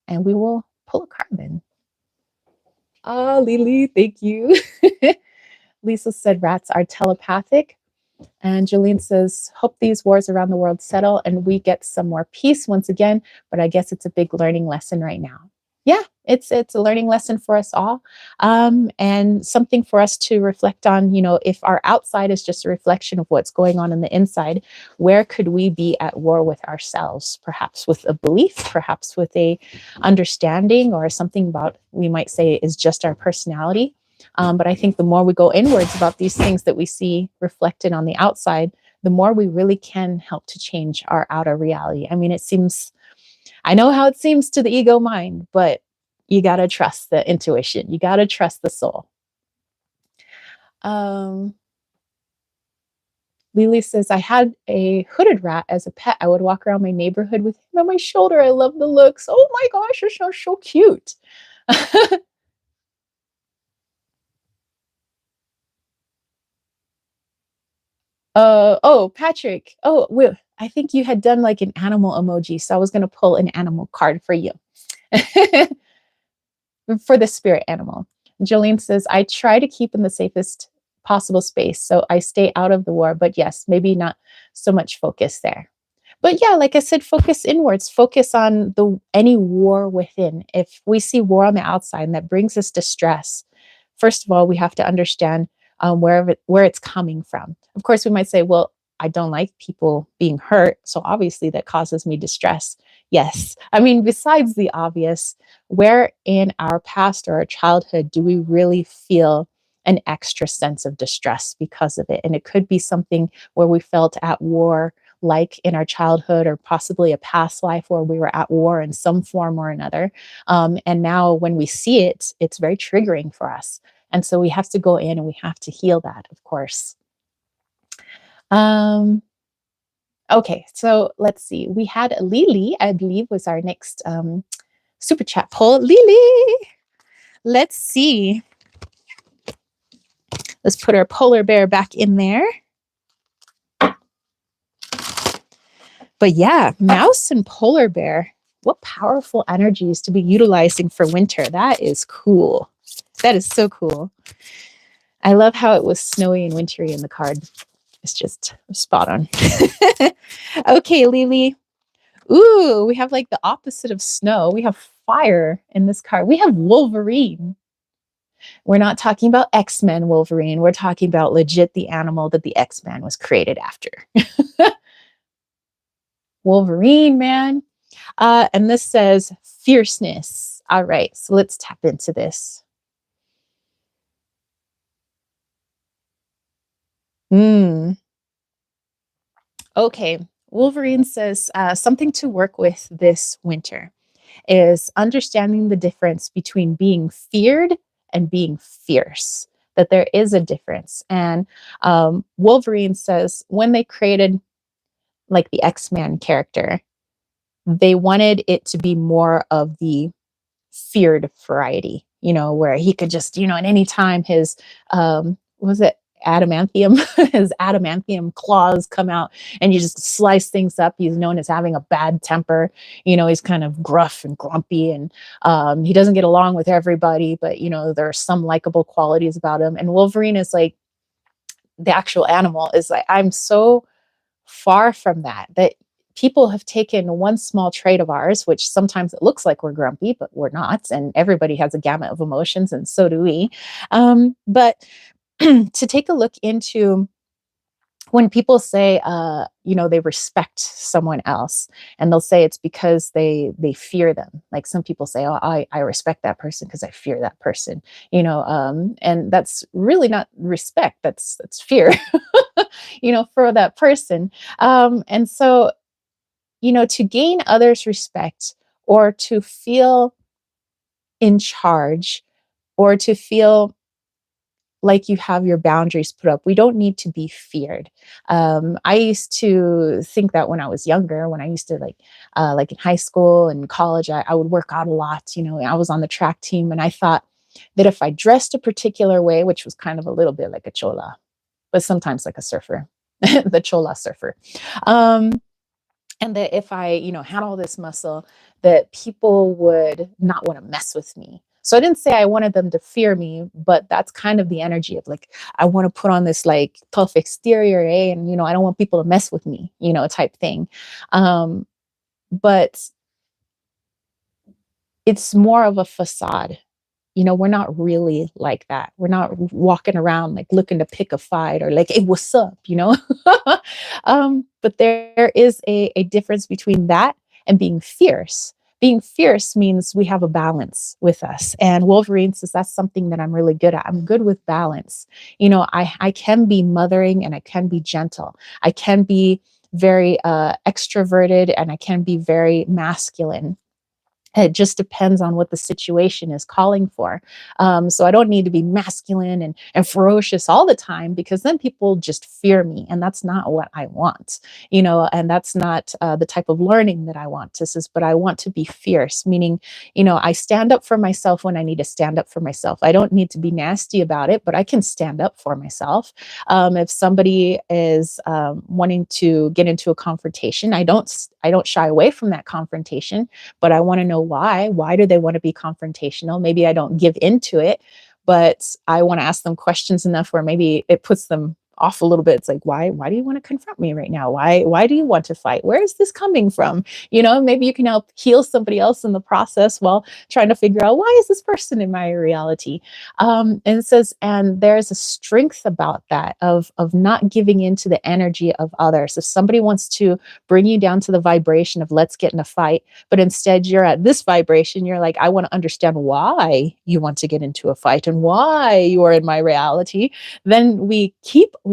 and we will pull a card then. Ah, Lily, thank you. Lisa said rats are telepathic. And Jolene says, hope these wars around the world settle and we get some more peace once again. But I guess it's a big learning lesson right now. Yeah, it's a learning lesson for us all, and something for us to reflect on. If our outside is just a reflection of what's going on in the inside, where could we be at war with ourselves? Perhaps with a belief, perhaps with a understanding, or something about, we might say, is just our personality. But I think the more we go inwards about these things that we see reflected on the outside, the more we really can help to change our outer reality. I mean, I know how it seems to the ego mind, but you got to trust the intuition. You got to trust the soul. Lily says, I had a hooded rat as a pet. I would walk around my neighborhood with him on my shoulder. I love the looks. Oh my gosh, you're so cute. Oh, Patrick. Oh, I think you had done like an animal emoji, so I was going to pull an animal card for you. For the spirit animal. Jolene says, I try to keep in the safest possible space. So I stay out of the war, but yes, maybe not so much focus there. But yeah, like I said, focus inwards, focus on the any war within. If we see war on the outside and that brings us distress, first of all, we have to understand where it's coming from. Of course, we might say, well, I don't like people being hurt. So obviously that causes me distress. Yes. I mean, besides the obvious, where in our past or our childhood do we really feel an extra sense of distress because of it? And it could be something where we felt at war, like in our childhood, or possibly a past life where we were at war in some form or another. And now when we see it, it's very triggering for us. And so we have to go in and we have to heal that, of course. Um, okay, so let's see. We had Lily, I believe, was our next super chat poll. Lily, let's see. Let's put our polar bear back in there. But yeah, mouse and polar bear, what powerful energies to be utilizing for winter. That is cool. That is so cool. I love how it was snowy and wintry in the card. It's just spot on. Okay, Lily. Ooh, we have like the opposite of snow. We have fire in this card. We have Wolverine. We're not talking about X-Men Wolverine. We're talking about legit the animal that the X-Men was created after. Wolverine, man. And this says fierceness. All right, so let's tap into this. Okay, Wolverine says something to work with this winter is understanding the difference between being feared and being fierce, that there is a difference. And Wolverine says when they created like the X-Man character, they wanted it to be more of the feared variety, where he could just, at any time his, was it adamantium, his adamantium claws come out and you just slice things up. He's known as having a bad temper. He's kind of gruff and grumpy and he doesn't get along with everybody, but, there are some likable qualities about him. And Wolverine is like, the actual animal is like, I'm so far from that people have taken one small trait of ours, which sometimes it looks like we're grumpy, but we're not. And everybody has a gamut of emotions, and so do we. But to take a look into when people say, they respect someone else, and they'll say it's because they fear them. Like some people say, oh, I respect that person because I fear that person, and that's really not respect. That's fear, for that person. And so, to gain others' respect or to feel in charge or to feel like you have your boundaries put up, we don't need to be feared. I used to think that when I was younger, when I used to like in high school and college, I would work out a lot. I was on the track team, and I thought that if I dressed a particular way, which was kind of a little bit like a chola, but sometimes like a surfer, the chola surfer. And that if I, had all this muscle, that people would not want to mess with me. So I didn't say I wanted them to fear me, but that's kind of the energy of like, I want to put on this like tough exterior, and, I don't want people to mess with me, type thing. But it's more of a facade. We're not really like that. We're not walking around like looking to pick a fight or like, hey, what's up? But there is a difference between that and being fierce. Being fierce means we have a balance with us. And Wolverine says that's something that I'm really good at. I'm good with balance. I can be mothering and I can be gentle. I can be very extroverted and I can be very masculine. It just depends on what the situation is calling for. So I don't need to be masculine and ferocious all the time, because then people just fear me. And that's not what I want, and that's not the type of learning that I want. But I want to be fierce, meaning, I stand up for myself when I need to stand up for myself. I don't need to be nasty about it, but I can stand up for myself. If somebody is wanting to get into a confrontation, I don't shy away from that confrontation, but I want to know why. Why do they want to be confrontational? Maybe I don't give into it, but I want to ask them questions enough where maybe it puts them off a little bit. It's like, why do you want to confront me right now? Why do you want to fight? Where is this coming from? Maybe you can help heal somebody else in the process while trying to figure out, why is this person in my reality? And it says, and there's a strength about that of not giving into the energy of others. If somebody wants to bring you down to the vibration of let's get in a fight, but instead you're at this vibration, you're like, I want to understand why you want to get into a fight and why you are in my reality. Then we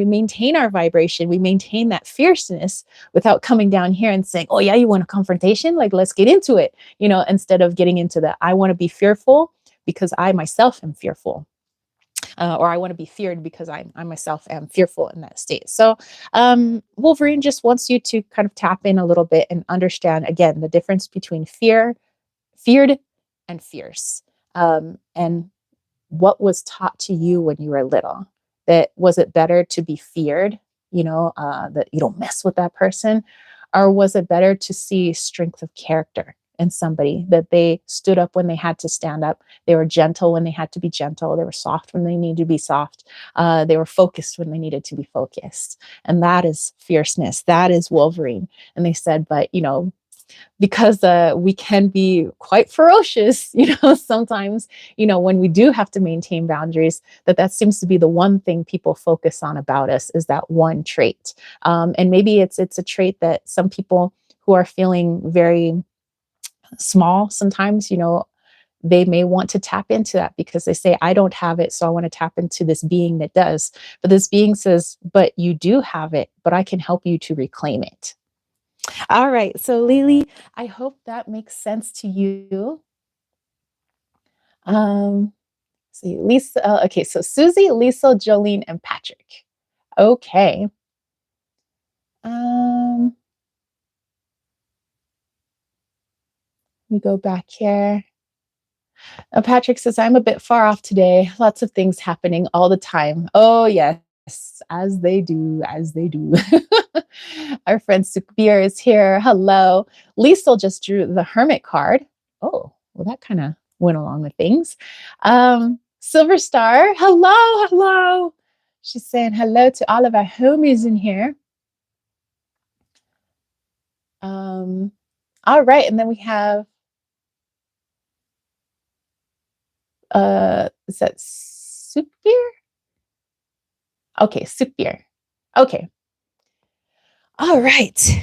maintain our vibration, we maintain that fierceness without coming down here and saying, oh yeah, you want a confrontation, like let's get into it, instead of getting into that, I want to be fearful because I myself am fearful, or I want to be feared because I myself am fearful in that state. So Wolverine just wants you to kind of tap in a little bit and understand again the difference between feared and fierce, and what was taught to you when you were little. That was it better to be feared, that you don't mess with that person, or was it better to see strength of character in somebody, that they stood up when they had to stand up, they were gentle when they had to be gentle, they were soft when they needed to be soft, they were focused when they needed to be focused, and that is fierceness, that is Wolverine. And they said, but because we can be quite ferocious, sometimes, when we do have to maintain boundaries, that seems to be the one thing people focus on about us, is that one trait. And maybe it's a trait that some people who are feeling very small sometimes, they may want to tap into that because they say, I don't have it, so I want to tap into this being that does. But this being says, but you do have it, but I can help you to reclaim it. All right. So, Lily, I hope that makes sense to you. See, Lisa. Okay. So, Susie, Lisa, Jolene, and Patrick. Okay. Let me go back here. Patrick says, I'm a bit far off today. Lots of things happening all the time. Oh, yes. As they do, as they do. Our friend Sukbir is here. Hello. Liesel just drew the Hermit card. Oh, well, that kind of went along with things. Silver Star, hello, hello. She's saying hello to all of our homies in here. All right, and then we have is that Sukbir? Okay, Sukbir. Okay. All right.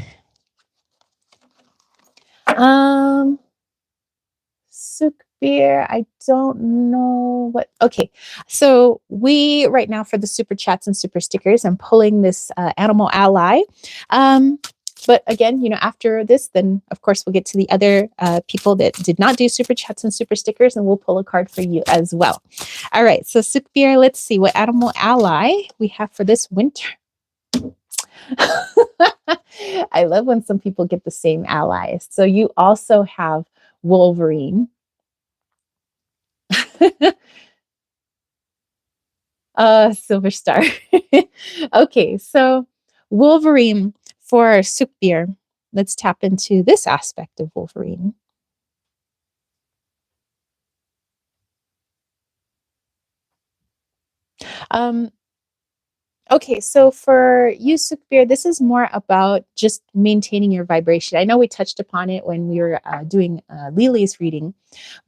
Sukbir, I don't know what. Okay, so we right now for the super chats and super stickers, I'm pulling this animal ally. But again, after this, then of course we'll get to the other people that did not do super chats and super stickers, and we'll pull a card for you as well. All right, so Sukbir, let's see what animal ally we have for this winter. I love when some people get the same allies. So you also have Wolverine. Silver Star. Okay, so Wolverine for Sukbir. Let's tap into this aspect of Wolverine. Okay, so for you, Sukbir, this is more about just maintaining your vibration. I know we touched upon it when we were doing Lily's reading,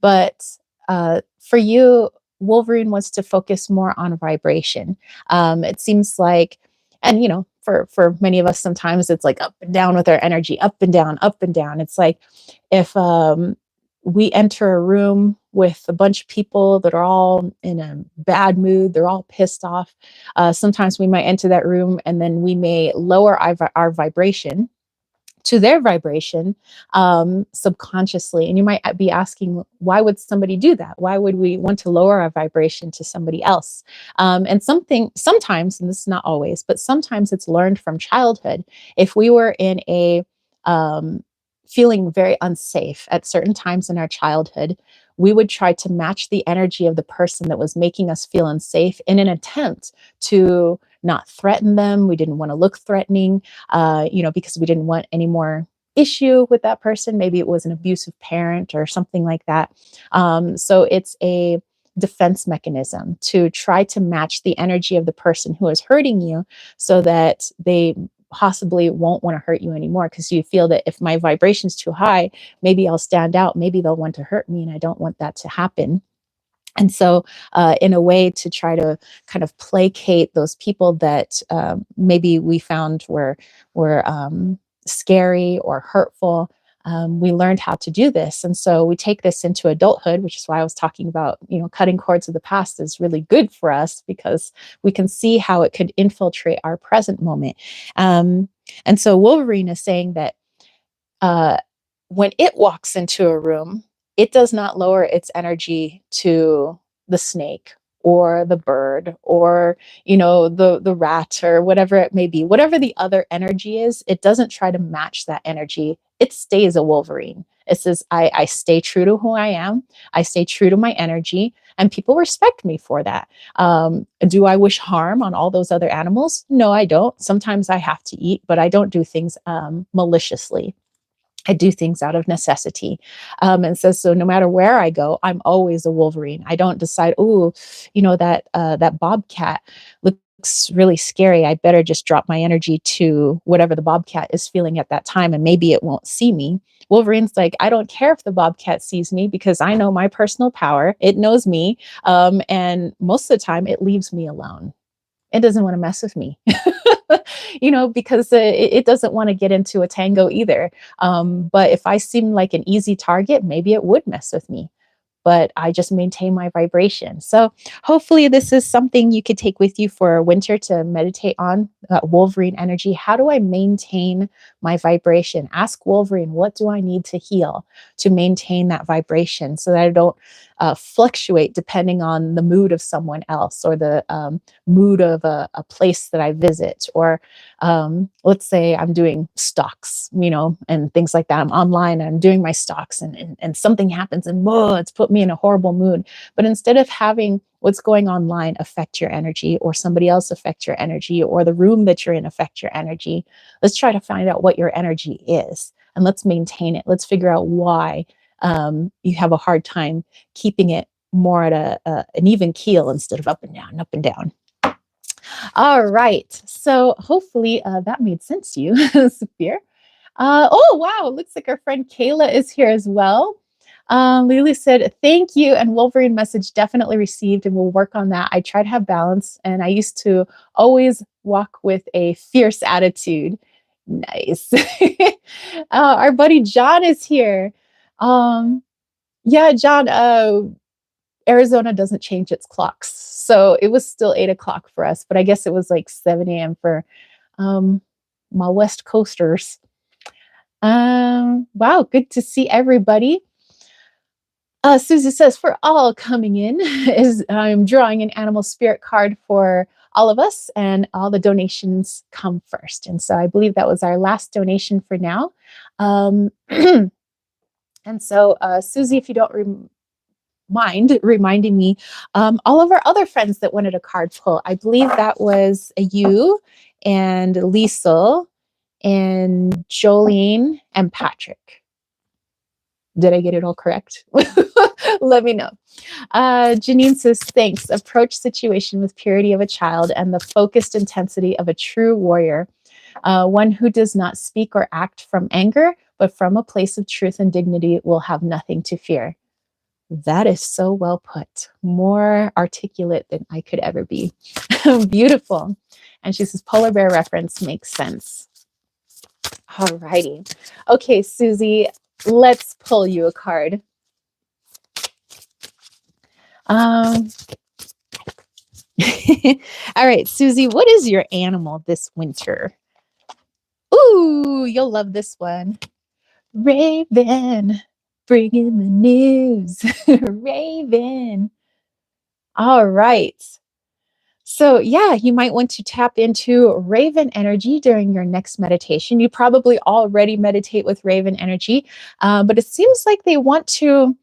but for you, Wolverine wants to focus more on vibration. It seems like, and for many of us, sometimes it's like up and down with our energy, up and down, up and down. It's like if we enter a room with a bunch of people that are all in a bad mood, they're all pissed off. Sometimes we might enter that room and then we may lower our vibration to their vibration subconsciously. And you might be asking, why would somebody do that? Why would we want to lower our vibration to somebody else? And sometimes, and this is not always, but sometimes it's learned from childhood. If we were in a feeling very unsafe at certain times in our childhood, we would try to match the energy of the person that was making us feel unsafe in an attempt to not threaten them. We didn't want to look threatening, because we didn't want any more issue with that person. Maybe it was an abusive parent or something like that. So it's a defense mechanism to try to match the energy of the person who is hurting you so that they possibly won't want to hurt you anymore, because you feel that if my vibration's too high, maybe I'll stand out, maybe they'll want to hurt me, and I don't want that to happen. And so, in a way to try to kind of placate those people that maybe we found were scary or hurtful, we learned how to do this. And so we take this into adulthood, which is why I was talking about, cutting cords of the past is really good for us, because we can see how it could infiltrate our present moment. Um, and so Wolverine is saying that uh, when it walks into a room, it does not lower its energy to the snake or the bird or the rat or whatever it may be. Whatever the other energy is, it doesn't try to match that energy. It stays a Wolverine. It says, I stay true to who I am. I stay true to my energy, and people respect me for that. Do I wish harm on all those other animals? No, I don't. Sometimes I have to eat, but I don't do things maliciously. I do things out of necessity. And so no matter where I go, I'm always a Wolverine. I don't decide, oh, that bobcat looks really scary. I better just drop my energy to whatever the bobcat is feeling at that time, and maybe it won't see me. Wolverine's like, I don't care if the bobcat sees me, because I know my personal power. It knows me. And most of the time, it leaves me alone. It doesn't want to mess with me. Because it doesn't want to get into a tango either. But if I seem like an easy target, maybe it would mess with me, but I just maintain my vibration. So hopefully this is something you could take with you for winter to meditate on. Wolverine energy. How do I maintain my vibration? Ask Wolverine, what do I need to heal to maintain that vibration so that I don't fluctuate depending on the mood of someone else, or the mood of a place that I visit, or let's say I'm doing stocks, and things like that. I'm online and I'm doing my stocks, and something happens, and whoa, it's put me in a horrible mood. But instead of having what's going online affect your energy, or somebody else affect your energy, or the room that you're in affect your energy, let's try to find out what your energy is, and let's maintain it. Let's figure out why you have a hard time keeping it more at an even keel instead of up and down, up and down. All right. So hopefully that made sense to you, Saphir. Oh, wow. Looks like our friend Kayla is here as well. Lily said, thank you. And Wolverine message definitely received, and we'll work on that. I try to have balance, and I used to always walk with a fierce attitude. Nice. Our buddy John is here. Yeah, John, Arizona doesn't change its clocks. So it was still 8 o'clock for us, but I guess it was like 7 a.m. for um, my West Coasters. Wow, good to see everybody. Susie says, for all coming in, is I'm drawing an animal spirit card for all of us, and all the donations come first. And so I believe that was our last donation for now. And so, Susie, if you don't mind reminding me, all of our other friends that wanted a card pull, I believe that was you and Liesel and Jolene and Patrick. Did I get it all correct? Let me know. Janine says, thanks. Approach situation with purity of a child and the focused intensity of a true warrior, one who does not speak or act from anger, but from a place of truth and dignity, will have nothing to fear. That is so well put. More articulate than I could ever be. Beautiful. And she says, polar bear reference makes sense. All righty. Okay, Susie, let's pull you a card. All right, Susie, what is your animal this winter? Ooh, you'll love this one. Raven, bringing the news. Raven. All right. So, yeah, you might want to tap into Raven energy during your next meditation. You probably already meditate with Raven energy, but it seems like they want to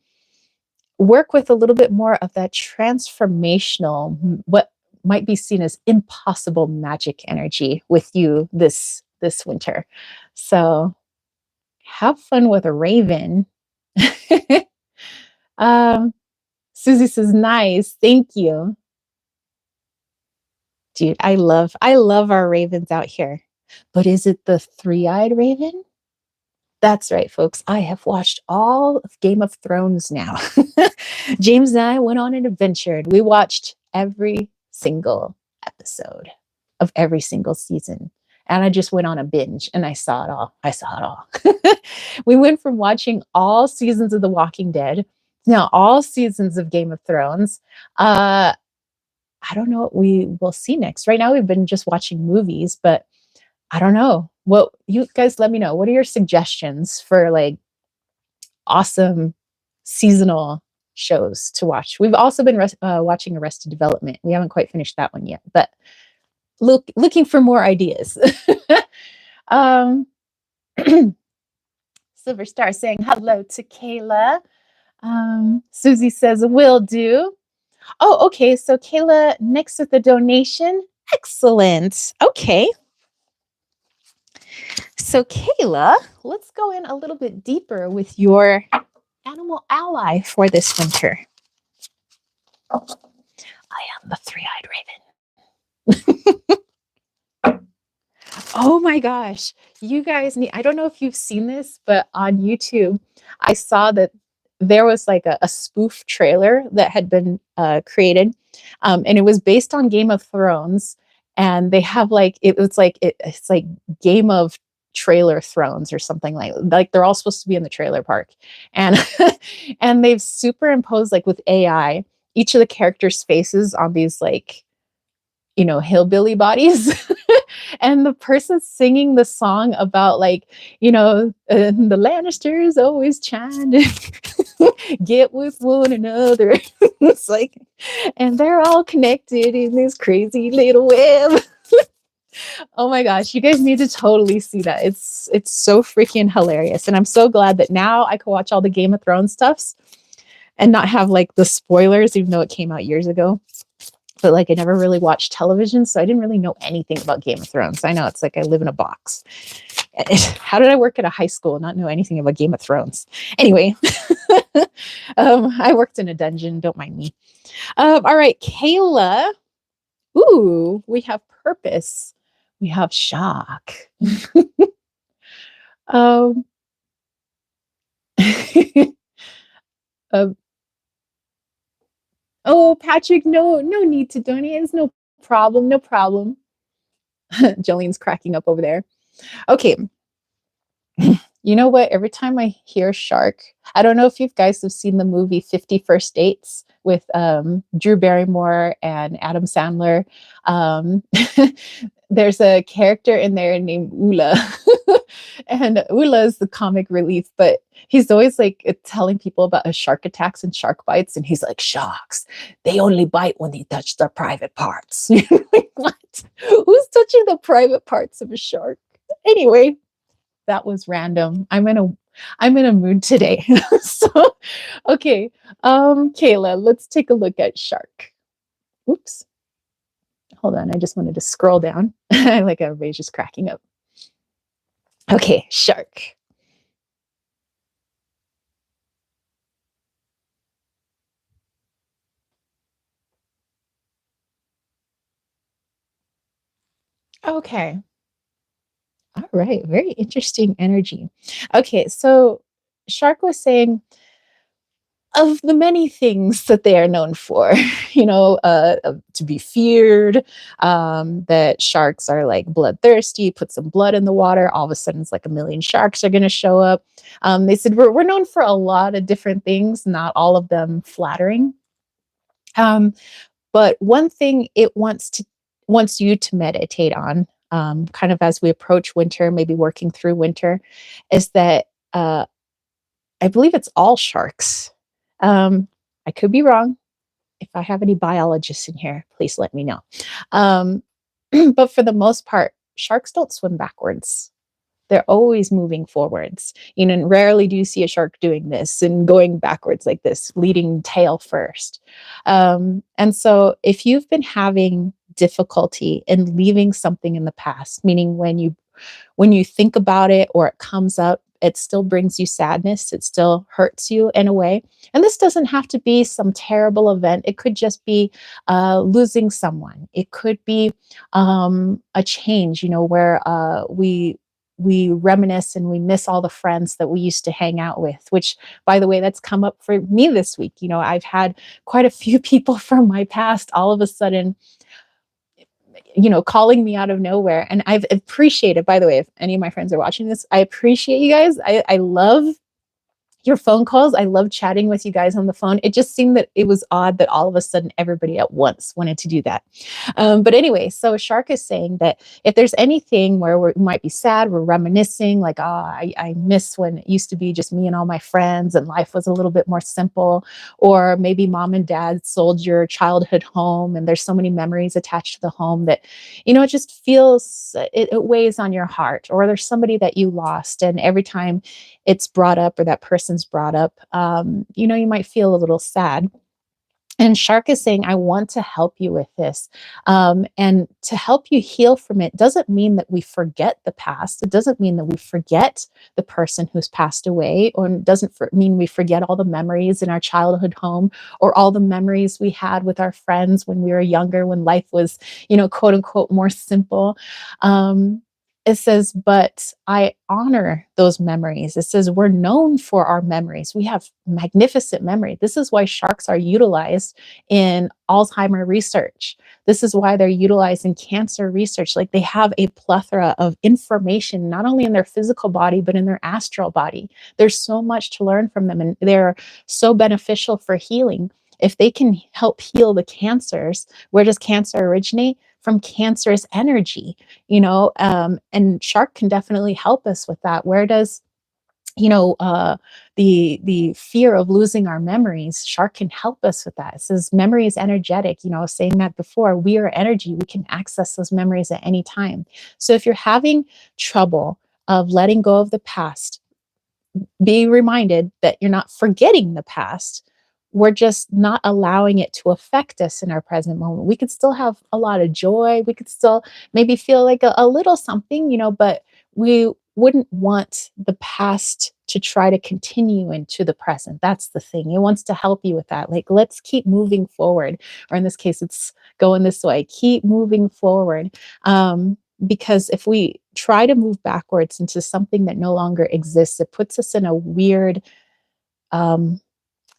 work with a little bit more of that transformational, what might be seen as impossible magic energy with you this winter. So, have fun with a Raven. um, Susie says, nice. Thank you. Dude, I love our ravens out here. But is it the three-eyed raven? That's right, folks. I have watched all of Game of Thrones now. James and I went on an adventure and we watched every single episode of every single season. And I just went on a binge and I saw it all. I saw it all. We went from watching all seasons of The Walking Dead, now all seasons of Game of Thrones. I don't know what we will see next. Right now, we've been just watching movies, but I don't know. Well, you guys let me know. What are your suggestions for like awesome seasonal shows to watch? We've also been watching Arrested Development. We haven't quite finished that one yet, but looking for more ideas. um, Silver Star saying hello to Kayla. Susie says, will do. Oh, okay. So Kayla, next with the donation. Excellent. Okay. So Kayla, let's go in a little bit deeper with your animal ally for this winter. I am the three-eyed raven. Oh my gosh. You guys need, I don't know if you've seen this, but on YouTube, I saw that there was like a spoof trailer that had been created. And it was based on Game of Thrones. And they have like, it's like Game of Trailer Thrones or something like they're all supposed to be in the trailer park. And and they've superimposed like with AI, each of the characters' faces on these like, hillbilly bodies. And the person singing the song about like, the Lannisters always trying to get with one another. It's like, and they're all connected in this crazy little web. Oh my gosh, you guys need to totally see that. It's so freaking hilarious. And I'm so glad that now I can watch all the Game of Thrones stuffs and not have like the spoilers, even though it came out years ago. But like I never really watched television, so I didn't really know anything about Game of Thrones. I know it's like I live in a box. How did I work at a high school and not know anything about Game of Thrones? Anyway, I worked in a dungeon. Don't mind me. All right, Kayla. Ooh, we have purpose. We have shock. um, uh, oh, Patrick, no need to donate. It's no problem. No problem. Jolene's cracking up over there. Okay. You know what? Every time I hear shark, I don't know if you guys have seen the movie 50 First Dates with Drew Barrymore and Adam Sandler. There's a character in there named Ula. And Ula is the comic relief, but he's always like telling people about his shark attacks and shark bites. And he's like, sharks, they only bite when they touch their private parts. Like, what? Who's touching the private parts of a shark? Anyway, that was random. I'm in a mood today. So, okay. Kayla, let's take a look at shark. Oops. Hold on. I just wanted to scroll down. Like everybody's just cracking up. Okay, shark. Okay. All right. Very interesting energy. Okay, so Shark was saying of the many things that they are known for, to be feared, that sharks are like bloodthirsty, put some blood in the water, all of a sudden it's like a million sharks are going to show up. They said we're known for a lot of different things, not all of them flattering. But one thing it wants you to meditate on, kind of as we approach winter, maybe working through winter, is that I believe it's all sharks. I could be wrong. If I have any biologists in here, please let me know. But for the most part, sharks don't swim backwards. They're always moving forwards. And rarely do you see a shark doing this and going backwards like this, leading tail first. And so if you've been having difficulty in leaving something in the past, meaning when you think about it or it comes up it still brings you sadness. It still hurts you in a way. And this doesn't have to be some terrible event. It could just be losing someone. It could be a change, where we reminisce and we miss all the friends that we used to hang out with, which, by the way, that's come up for me this week. I've had quite a few people from my past all of a sudden, calling me out of nowhere. And I've appreciated, by the way, if any of my friends are watching this, I appreciate you guys. I love your phone calls. I love chatting with you guys on the phone. It just seemed that it was odd that all of a sudden everybody at once wanted to do that. But anyway, so Shark is saying that if there's anything where we might be sad, we're reminiscing, like, oh, I miss when it used to be just me and all my friends and life was a little bit more simple. Or maybe mom and dad sold your childhood home and there's so many memories attached to the home that, it just feels, it weighs on your heart. Or there's somebody that you lost, and every time it's brought up or that person's brought up, you might feel a little sad. And Shark is saying, I want to help you with this. And to help you heal from it doesn't mean that we forget the past. It doesn't mean that we forget the person who's passed away, or it doesn't mean we forget all the memories in our childhood home, or all the memories we had with our friends when we were younger, when life was, quote unquote, more simple. It says, but I honor those memories. It says, we're known for our memories. We have magnificent memory. This is why sharks are utilized in Alzheimer research. This is why they're utilized in cancer research. Like, they have a plethora of information, not only in their physical body, but in their astral body. There's so much to learn from them, and they're so beneficial for healing. If they can help heal the cancers, where does cancer originate? From cancerous energy, and Shark can definitely help us with that. Where does, the fear of losing our memories, Shark can help us with that. It says memory is energetic. I was saying that before. We are energy. We can access those memories at any time. So if you're having trouble of letting go of the past, be reminded that you're not forgetting the past. We're just not allowing it to affect us in our present moment. We could still have a lot of joy. We could still maybe feel like a little something, but we wouldn't want the past to try to continue into the present. That's the thing. It wants to help you with that. Like, let's keep moving forward. Or in this case, it's going this way. Keep moving forward. Because if we try to move backwards into something that no longer exists, it puts us in a weird um,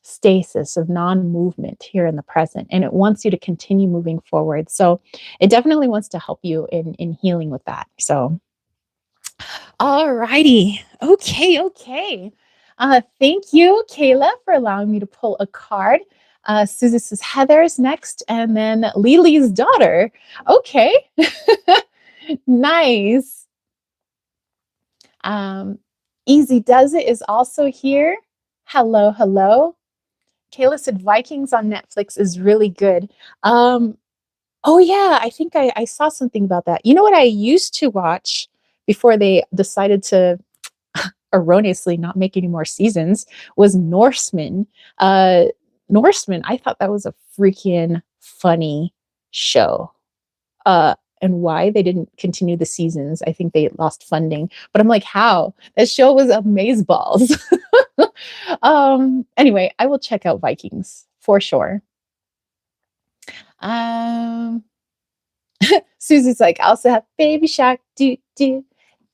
stasis of non-movement here in the present, and it wants you to continue moving forward. So it definitely wants to help you in healing with that. So, all righty, okay. Thank you, Kayla, for allowing me to pull a card. Susie says Heather's next, and then Lily's daughter. Okay. Nice. Um, Easy Does It is also here. Hello, hello. Kayla said Vikings on Netflix is really good. Um, oh yeah, I think I saw something about that. You know what I used to watch before they decided to erroneously not make any more seasons was Norseman. Uh, Norseman, I thought that was a freaking funny show. And why they didn't continue the seasons. I think they lost funding. But I'm like, how? That show was amazeballs. Anyway, I will check out Vikings for sure. Um, Susie's like, I also have Baby Shark, do,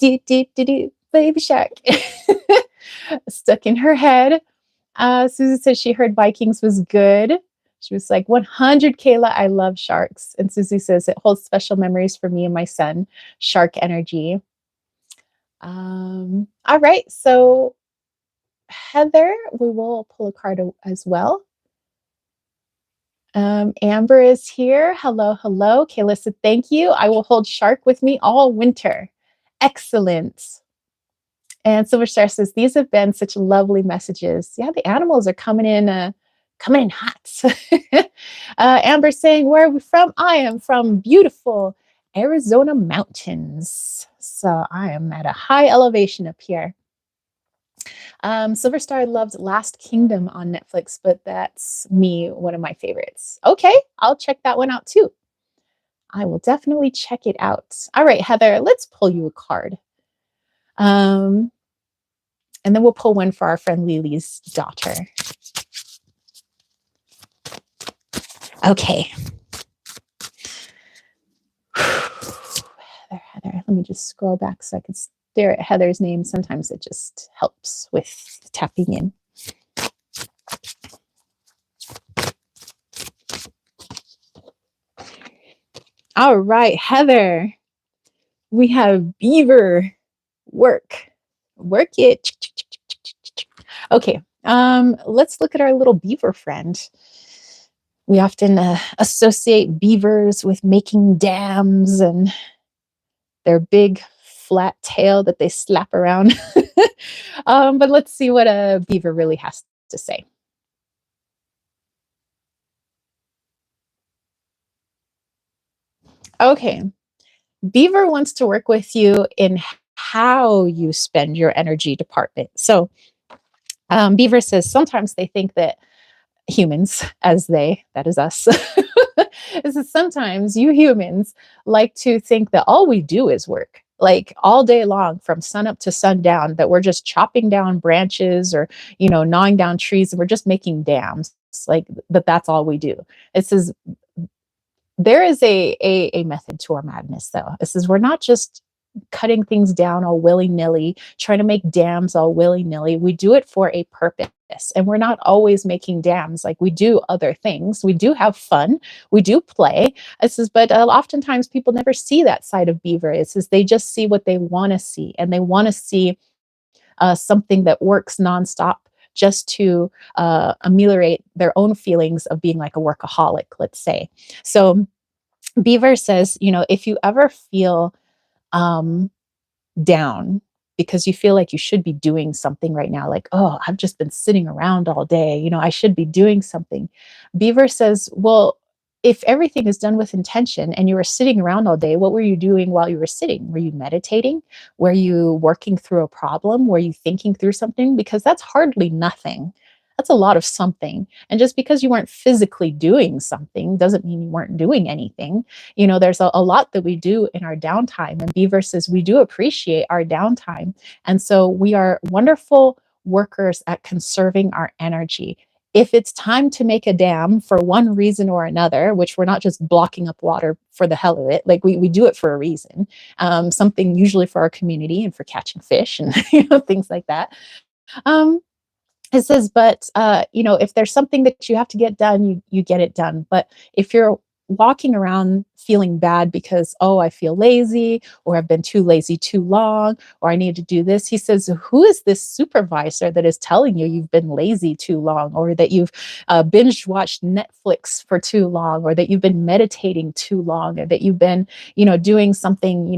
Baby Shark. Stuck in her head. Susie says she heard Vikings was good. She was like, 100 Kayla, I love sharks. And Susie says it holds special memories for me and my son, shark energy. All right. So, Heather, we will pull a card as well. Amber is here. Hello, hello. Kayla said, thank you. I will hold shark with me all winter. Excellent. And Silver Star says, these have been such lovely messages. Yeah, the animals are coming in hot. Amber saying, where are we from? I am from beautiful Arizona mountains. So I am at a high elevation up here. Silver Star loved Last Kingdom on Netflix, but that's one of my favorites. Okay, I'll check that one out too. I will definitely check it out. All right, Heather, let's pull you a card. Um, And then we'll pull one for our friend Lily's daughter. Okay. Heather. Let me just scroll back so I can stare at Heather's name. Sometimes it just helps with tapping in. All right, Heather. We have beaver. Work it. Okay, let's look at our little beaver friend. We often associate beavers with making dams and their big flat tail that they slap around. But let's see what a beaver really has to say. Okay, beaver wants to work with you in how you spend your energy department. So, beaver says sometimes they think that humans, as they, that is us, is that sometimes you humans like to think that all we do is work. Like all day long from sun up to sundown, that we're just chopping down branches or, gnawing down trees and we're just making dams. Like that's all we do. It says there is a method to our madness, though. This is we're not just cutting things down all willy-nilly, trying to make dams all willy-nilly. We do it for a purpose. And we're not always making dams. Like we do other things. We do have fun. We do play. This is, but oftentimes people never see that side of beaver. It says they just see what they want to see, and they want to see something that works nonstop just to ameliorate their own feelings of being like a workaholic, let's say. So Beaver says, if you ever feel um, down because you feel like you should be doing something right now, like, oh, I've just been sitting around all day, I should be doing something. Beaver says, well, if everything is done with intention and you were sitting around all day, what were you doing while you were sitting? Were you meditating? Were you working through a problem? Were you thinking through something? Because that's hardly nothing. That's a lot of something. And just because you weren't physically doing something doesn't mean you weren't doing anything. There's a lot that we do in our downtime. And Beaver says we do appreciate our downtime. And so we are wonderful workers at conserving our energy. If it's time to make a dam for one reason or another, which we're not just blocking up water for the hell of it, like we do it for a reason, something usually for our community and for catching fish and things like that. Um, it says, but if there's something that you have to get done, you get it done. But if you're walking around feeling bad because, oh, I feel lazy, or I've been too lazy too long, or I need to do this, he says, who is this supervisor that is telling you you've been lazy too long, or that you've binge watched Netflix for too long, or that you've been meditating too long, or that you've been, doing something,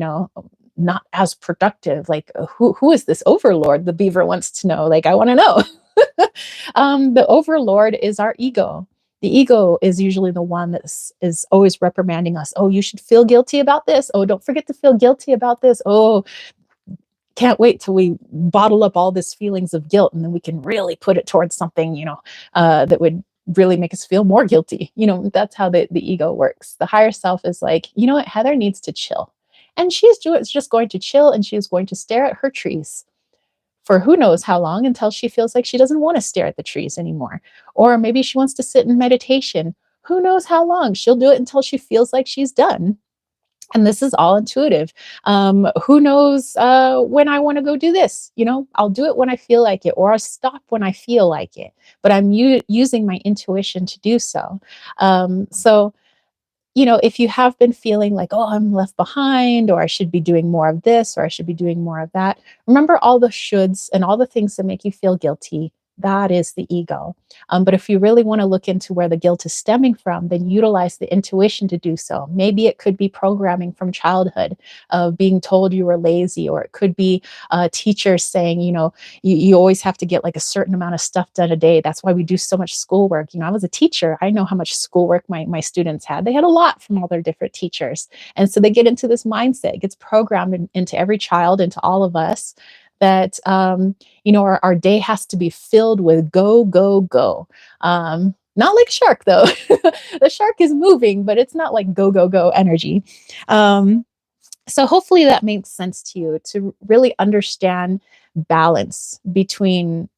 not as productive? Like, who is this overlord? The beaver wants to know. Like, I want to know. The overlord is our ego. The ego is usually the one that is always reprimanding us. Oh, you should feel guilty about this. Oh, don't forget to feel guilty about this. Oh, can't wait till we bottle up all this feelings of guilt, and then we can really put it towards something, that would really make us feel more guilty. That's how the ego works. The higher self is like, you know what, Heather needs to chill. And she's just going to chill, and she's going to stare at her trees for who knows how long, until she feels like she doesn't want to stare at the trees anymore. Or maybe she wants to sit in meditation. Who knows how long? She'll do it until she feels like she's done. And this is all intuitive. Who knows when I want to go do this? I'll do it when I feel like it, or I'll stop when I feel like it. But I'm using my intuition to do so. So if you have been feeling like, oh, I'm left behind, or I should be doing more of this, or I should be doing more of that, remember all the shoulds and all the things that make you feel guilty. That is the ego. But if you really want to look into where the guilt is stemming from, then utilize the intuition to do so. Maybe it could be programming from childhood of being told you were lazy, or it could be teachers saying, you always have to get like a certain amount of stuff done a day. That's why we do so much schoolwork. I was a teacher. I know how much schoolwork my students had. They had a lot from all their different teachers. And so they get into this mindset. It gets programmed into every child, into all of us, that our day has to be filled with go, go, go. Not like a shark, though. The shark is moving, but it's not like go, go, go energy. So hopefully that makes sense to you to really understand balance between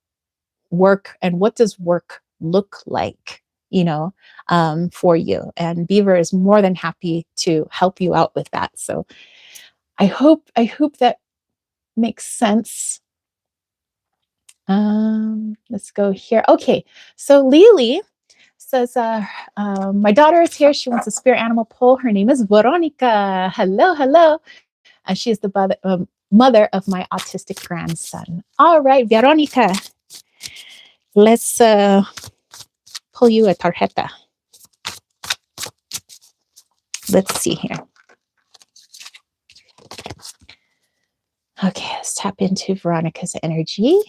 work and what does work look like, for you. And Beaver is more than happy to help you out with that. So I hope that makes sense. Let's go here. Okay, so Lily says, my daughter is here. She wants a spirit animal pull. Her name is Veronica. Hello, hello. And she is the mother of my autistic grandson. All right, Veronica, let's pull you a tarjeta. Let's see here. Okay, let's tap into Veronica's energy.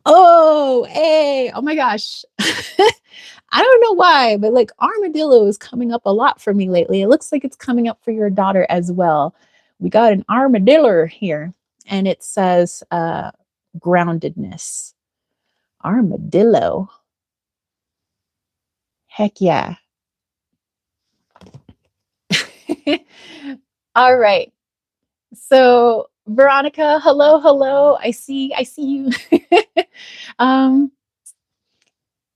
Oh, hey, oh my gosh. I don't know why, but like armadillo is coming up a lot for me lately. It looks like it's coming up for your daughter as well. We got an armadillo here, and it says groundedness. Armadillo. Heck yeah. All right. So Veronica, hello, hello. I see you. um,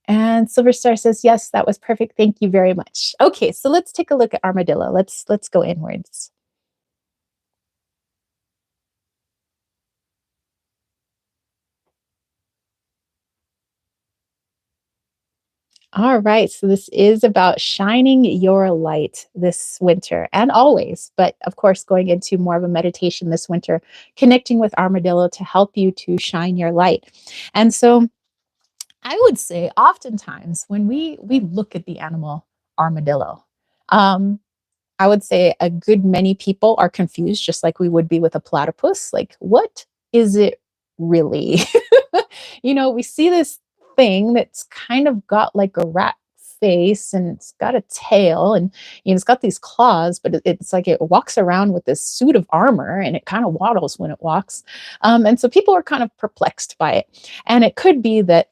and Silver Star says, yes, that was perfect. Thank you very much. Okay, so let's take a look at armadillo. Let's go inwards. All right, so this is about shining your light this winter and always, but of course, going into more of a meditation this winter, connecting with armadillo to help you to shine your light. And so I would say oftentimes when we look at the animal armadillo, um, I would say a good many people are confused, just like we would be with a platypus. Like, what is it really? We see this thing that's kind of got like a rat face and it's got a tail and it's got these claws, but it's like it walks around with this suit of armor and it kind of waddles when it walks. And so people are kind of perplexed by it. And it could be that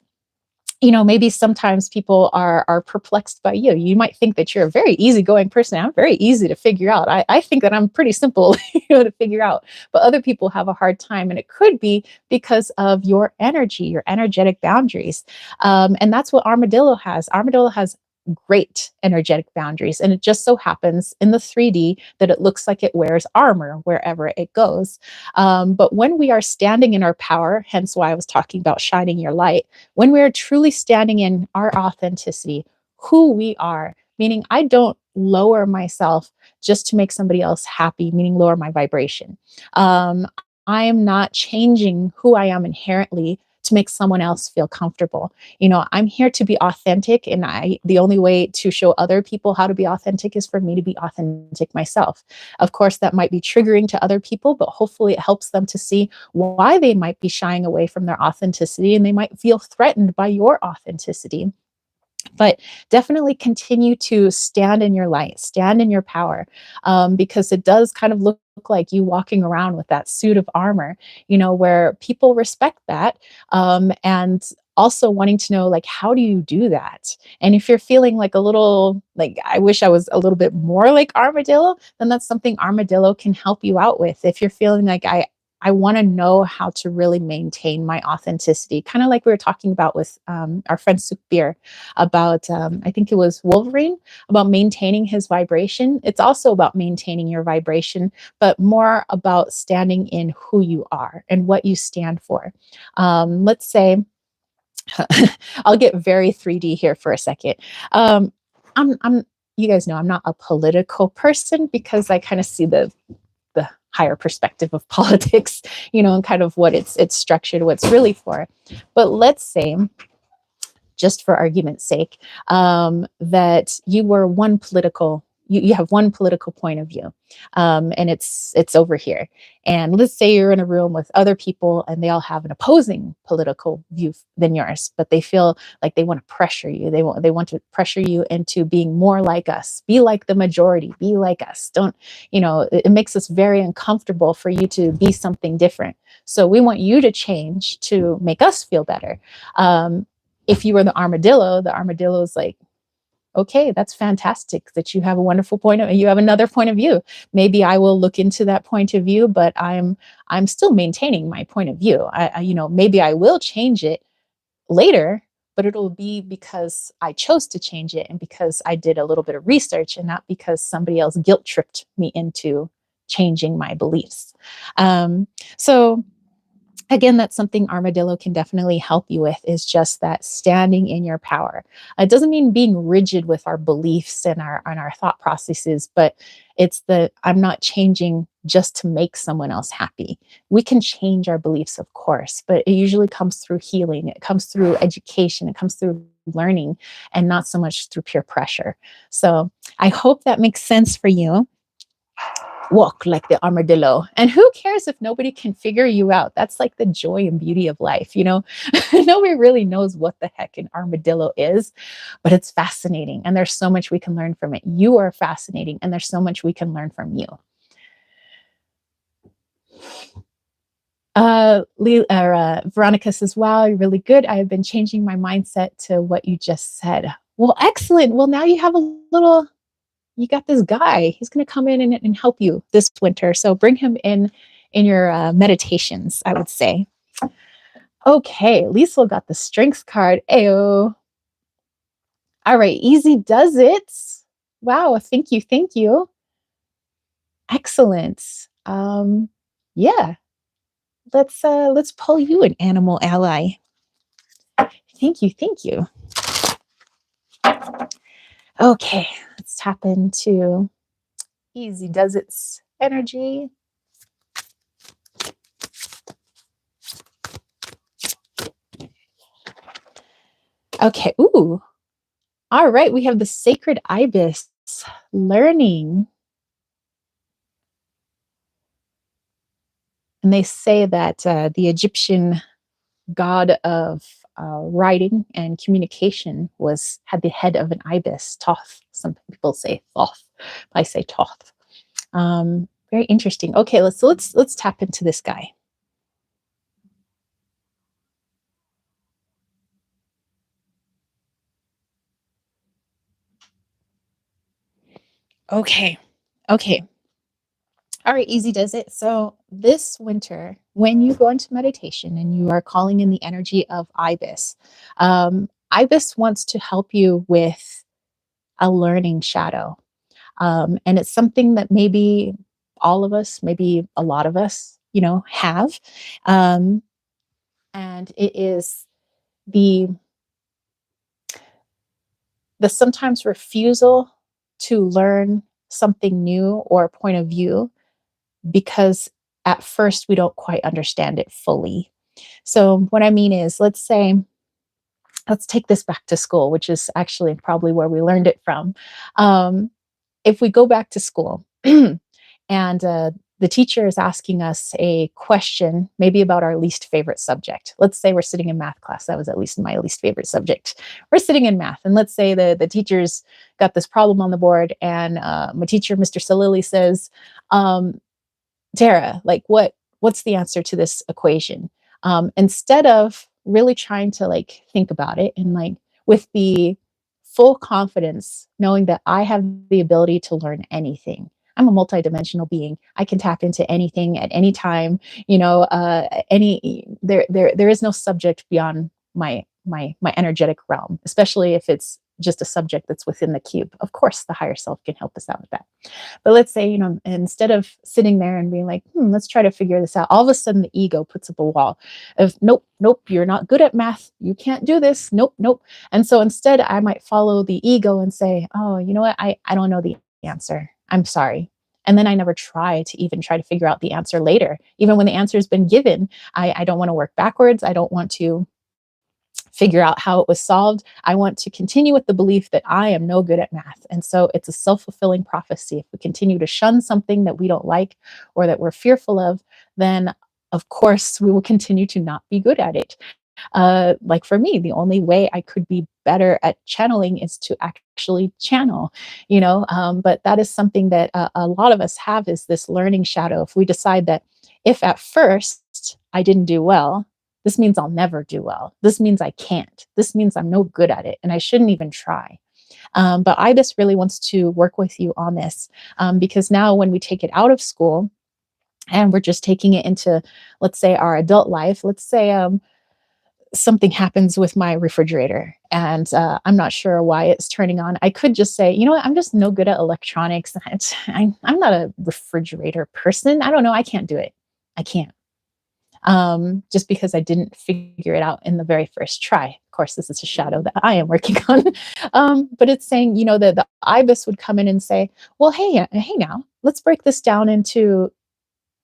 maybe sometimes people are perplexed by you. You might think that you're a very easygoing person. I'm very easy to figure out. I think that I'm pretty simple, to figure out. But other people have a hard time, and it could be because of your energy, your energetic boundaries. And that's what armadillo has. Armadillo has great energetic boundaries, and it just so happens in the 3D that it looks like it wears armor wherever it goes. But when we are standing in our power, hence why I was talking about shining your light, when we're truly standing in our authenticity, who we are, meaning I don't lower myself just to make somebody else happy, meaning lower my vibration. Um, I am not changing who I am inherently to make someone else feel comfortable. I'm here to be authentic, and the only way to show other people how to be authentic is for me to be authentic myself. Of course, that might be triggering to other people, but hopefully it helps them to see why they might be shying away from their authenticity and they might feel threatened by your authenticity. But definitely continue to stand in your light, stand in your power, because it does kind of look like you walking around with that suit of armor, where people respect that. And also wanting to know, like, how do you do that? And if you're feeling like a little, like, I wish I was a little bit more like armadillo, then that's something armadillo can help you out with. If you're feeling like, I want to know how to really maintain my authenticity, kind of like we were talking about with our friend Sukbir about, I think it was Wolverine, about maintaining his vibration. It's also about maintaining your vibration, but more about standing in who you are and what you stand for. Let's say, I'll get very 3D here for a second. I'm, you guys know I'm not a political person because I kind of see the higher perspective of politics, and kind of what it's structured, what it's really for. But let's say, just for argument's sake, that you have one political point of view, and it's over here. And let's say you're in a room with other people, and they all have an opposing political view than yours, but they feel like they want to pressure you. They want to pressure you into being more like us, be like the majority, be like us. Don't it makes us very uncomfortable for you to be something different. So we want you to change to make us feel better. If you were the armadillo is like, okay, that's fantastic that you have a wonderful point of you have another point of view. Maybe I will look into that point of view, but I'm still maintaining my point of view. Maybe I will change it later, but it'll be because I chose to change it and because I did a little bit of research and not because somebody else guilt tripped me into changing my beliefs. So again, that's something armadillo can definitely help you with, is just that standing in your power. It doesn't mean being rigid with our beliefs and our thought processes, but it's the I'm not changing just to make someone else happy. We can change our beliefs, of course, but it usually comes through healing, it comes through education, it comes through learning, and not so much through peer pressure. So I hope that makes sense for you. Walk like the armadillo. And who cares if nobody can figure you out? That's like the joy and beauty of life, you know? Nobody really knows what the heck an armadillo is, but it's fascinating. And there's so much we can learn from it. You are fascinating, and there's so much we can learn from you. Veronica says, wow, you're really good. I have been changing my mindset to what you just said. Well, excellent. Well, now you have a little you got this guy. He's going to come in and help you this winter. So bring him in your meditations, I would say. Okay, Liesel got the strengths card. Ayo. All right, easy does it. Wow, thank you, thank you. Excellent. Yeah, let's pull you an animal ally. Thank you, thank you. Okay, let's tap into easy does it's energy. Okay, ooh. All right, we have the sacred ibis learning. And they say that the Egyptian god of writing and communication had the head of an ibis, Thoth. Some people say Thoth. I say Thoth. Very interesting. Okay, let's tap into this guy. Okay. Okay. All right, easy does it. So this winter, when you go into meditation and you are calling in the energy of Ibis, Ibis wants to help you with a learning shadow. And it's something that maybe all of us, maybe a lot of us, have. Um, and it is the the sometimes refusal to learn something new or a point of view because at first we don't quite understand it fully. So, what I mean is, let's take this back to school, which is actually probably where we learned it from. Um, if we go back to school and the teacher is asking us a question, maybe about our least favorite subject. Let's say we're sitting in math class. That was at least my least favorite subject. We're sitting in math, and let's say the teacher's got this problem on the board, and my teacher, Mr. Salili, says, Tara, like what's the answer to this equation? Instead of really trying to like think about it and like with the full confidence, knowing that I have the ability to learn anything. I'm a multidimensional being. I can tap into anything at any time. There is no subject beyond my energetic realm, especially if it's just a subject that's within the cube. Of course, the higher self can help us out with that. But let's say, instead of sitting there and being like, let's try to figure this out, all of a sudden the ego puts up a wall of, nope, nope, you're not good at math. You can't do this. Nope, nope. And so instead, I might follow the ego and say, oh, you know what? I don't know the answer. I'm sorry. And then I never try to figure out the answer later. Even when the answer has been given, I don't want to work backwards. I don't want to figure out how it was solved. I want to continue with the belief that I am no good at math. And so it's a self-fulfilling prophecy. If we continue to shun something that we don't like or that we're fearful of, then of course we will continue to not be good at it. Like for me, the only way I could be better at channeling is to actually channel, but that is something that a lot of us have, is this learning shadow. If we decide that if at first I didn't do well, This means I'll never do well. This means I can't. This means I'm no good at it and I shouldn't even try. But IBIS really wants to work with you on this, because now when we take it out of school and we're just taking it into, let's say, our adult life, let's say something happens with my refrigerator and I'm not sure why it's turning on. I could just say, you know what, I'm just no good at electronics. I'm not a refrigerator person. I don't know. I can't do it. I can't. Just because I didn't figure it out in the very first try. Of course, this is a shadow that I am working on. But it's saying, the ibis would come in and say, well, hey now, let's break this down into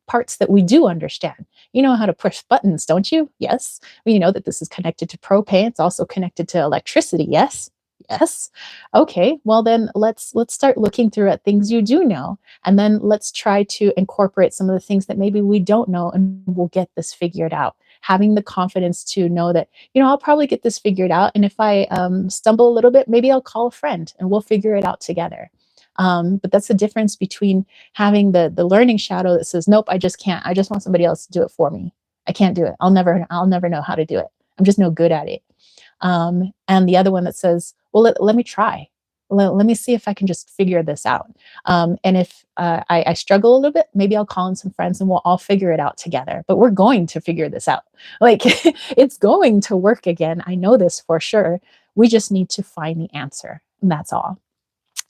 parts that we do understand. You know how to push buttons, don't you? Yes. Well, you know that this is connected to propane. It's also connected to electricity. Yes. Yes. Okay. Well, then let's start looking through at things you do know, and then let's try to incorporate some of the things that maybe we don't know, and we'll get this figured out. Having the confidence to know that I'll probably get this figured out, and if I stumble a little bit, maybe I'll call a friend and we'll figure it out together. But that's the difference between having the learning shadow that says, nope, I just can't. I just want somebody else to do it for me. I can't do it. I'll never know how to do it. I'm just no good at it. And the other one that says, well, let me try. Let me see if I can just figure this out. And if I struggle a little bit, maybe I'll call in some friends and we'll all figure it out together. But we're going to figure this out. Like it's going to work again. I know this for sure. We just need to find the answer. And that's all.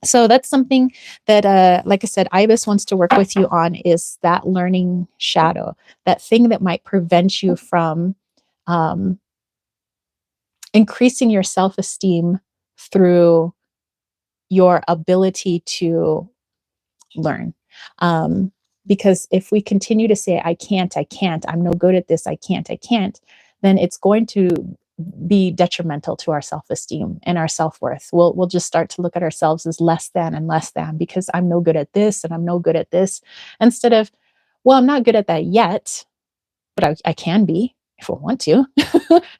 So that's something that, like I said, IBIS wants to work with you on, is that learning shadow, that thing that might prevent you from um, increasing your self-esteem through your ability to learn. Because if we continue to say, I can't, I'm no good at this, I can't, then it's going to be detrimental to our self-esteem and our self-worth. We'll just start to look at ourselves as less than and less than, because I'm no good at this and I'm no good at this, instead of, well, I'm not good at that yet, but I can be if I want to,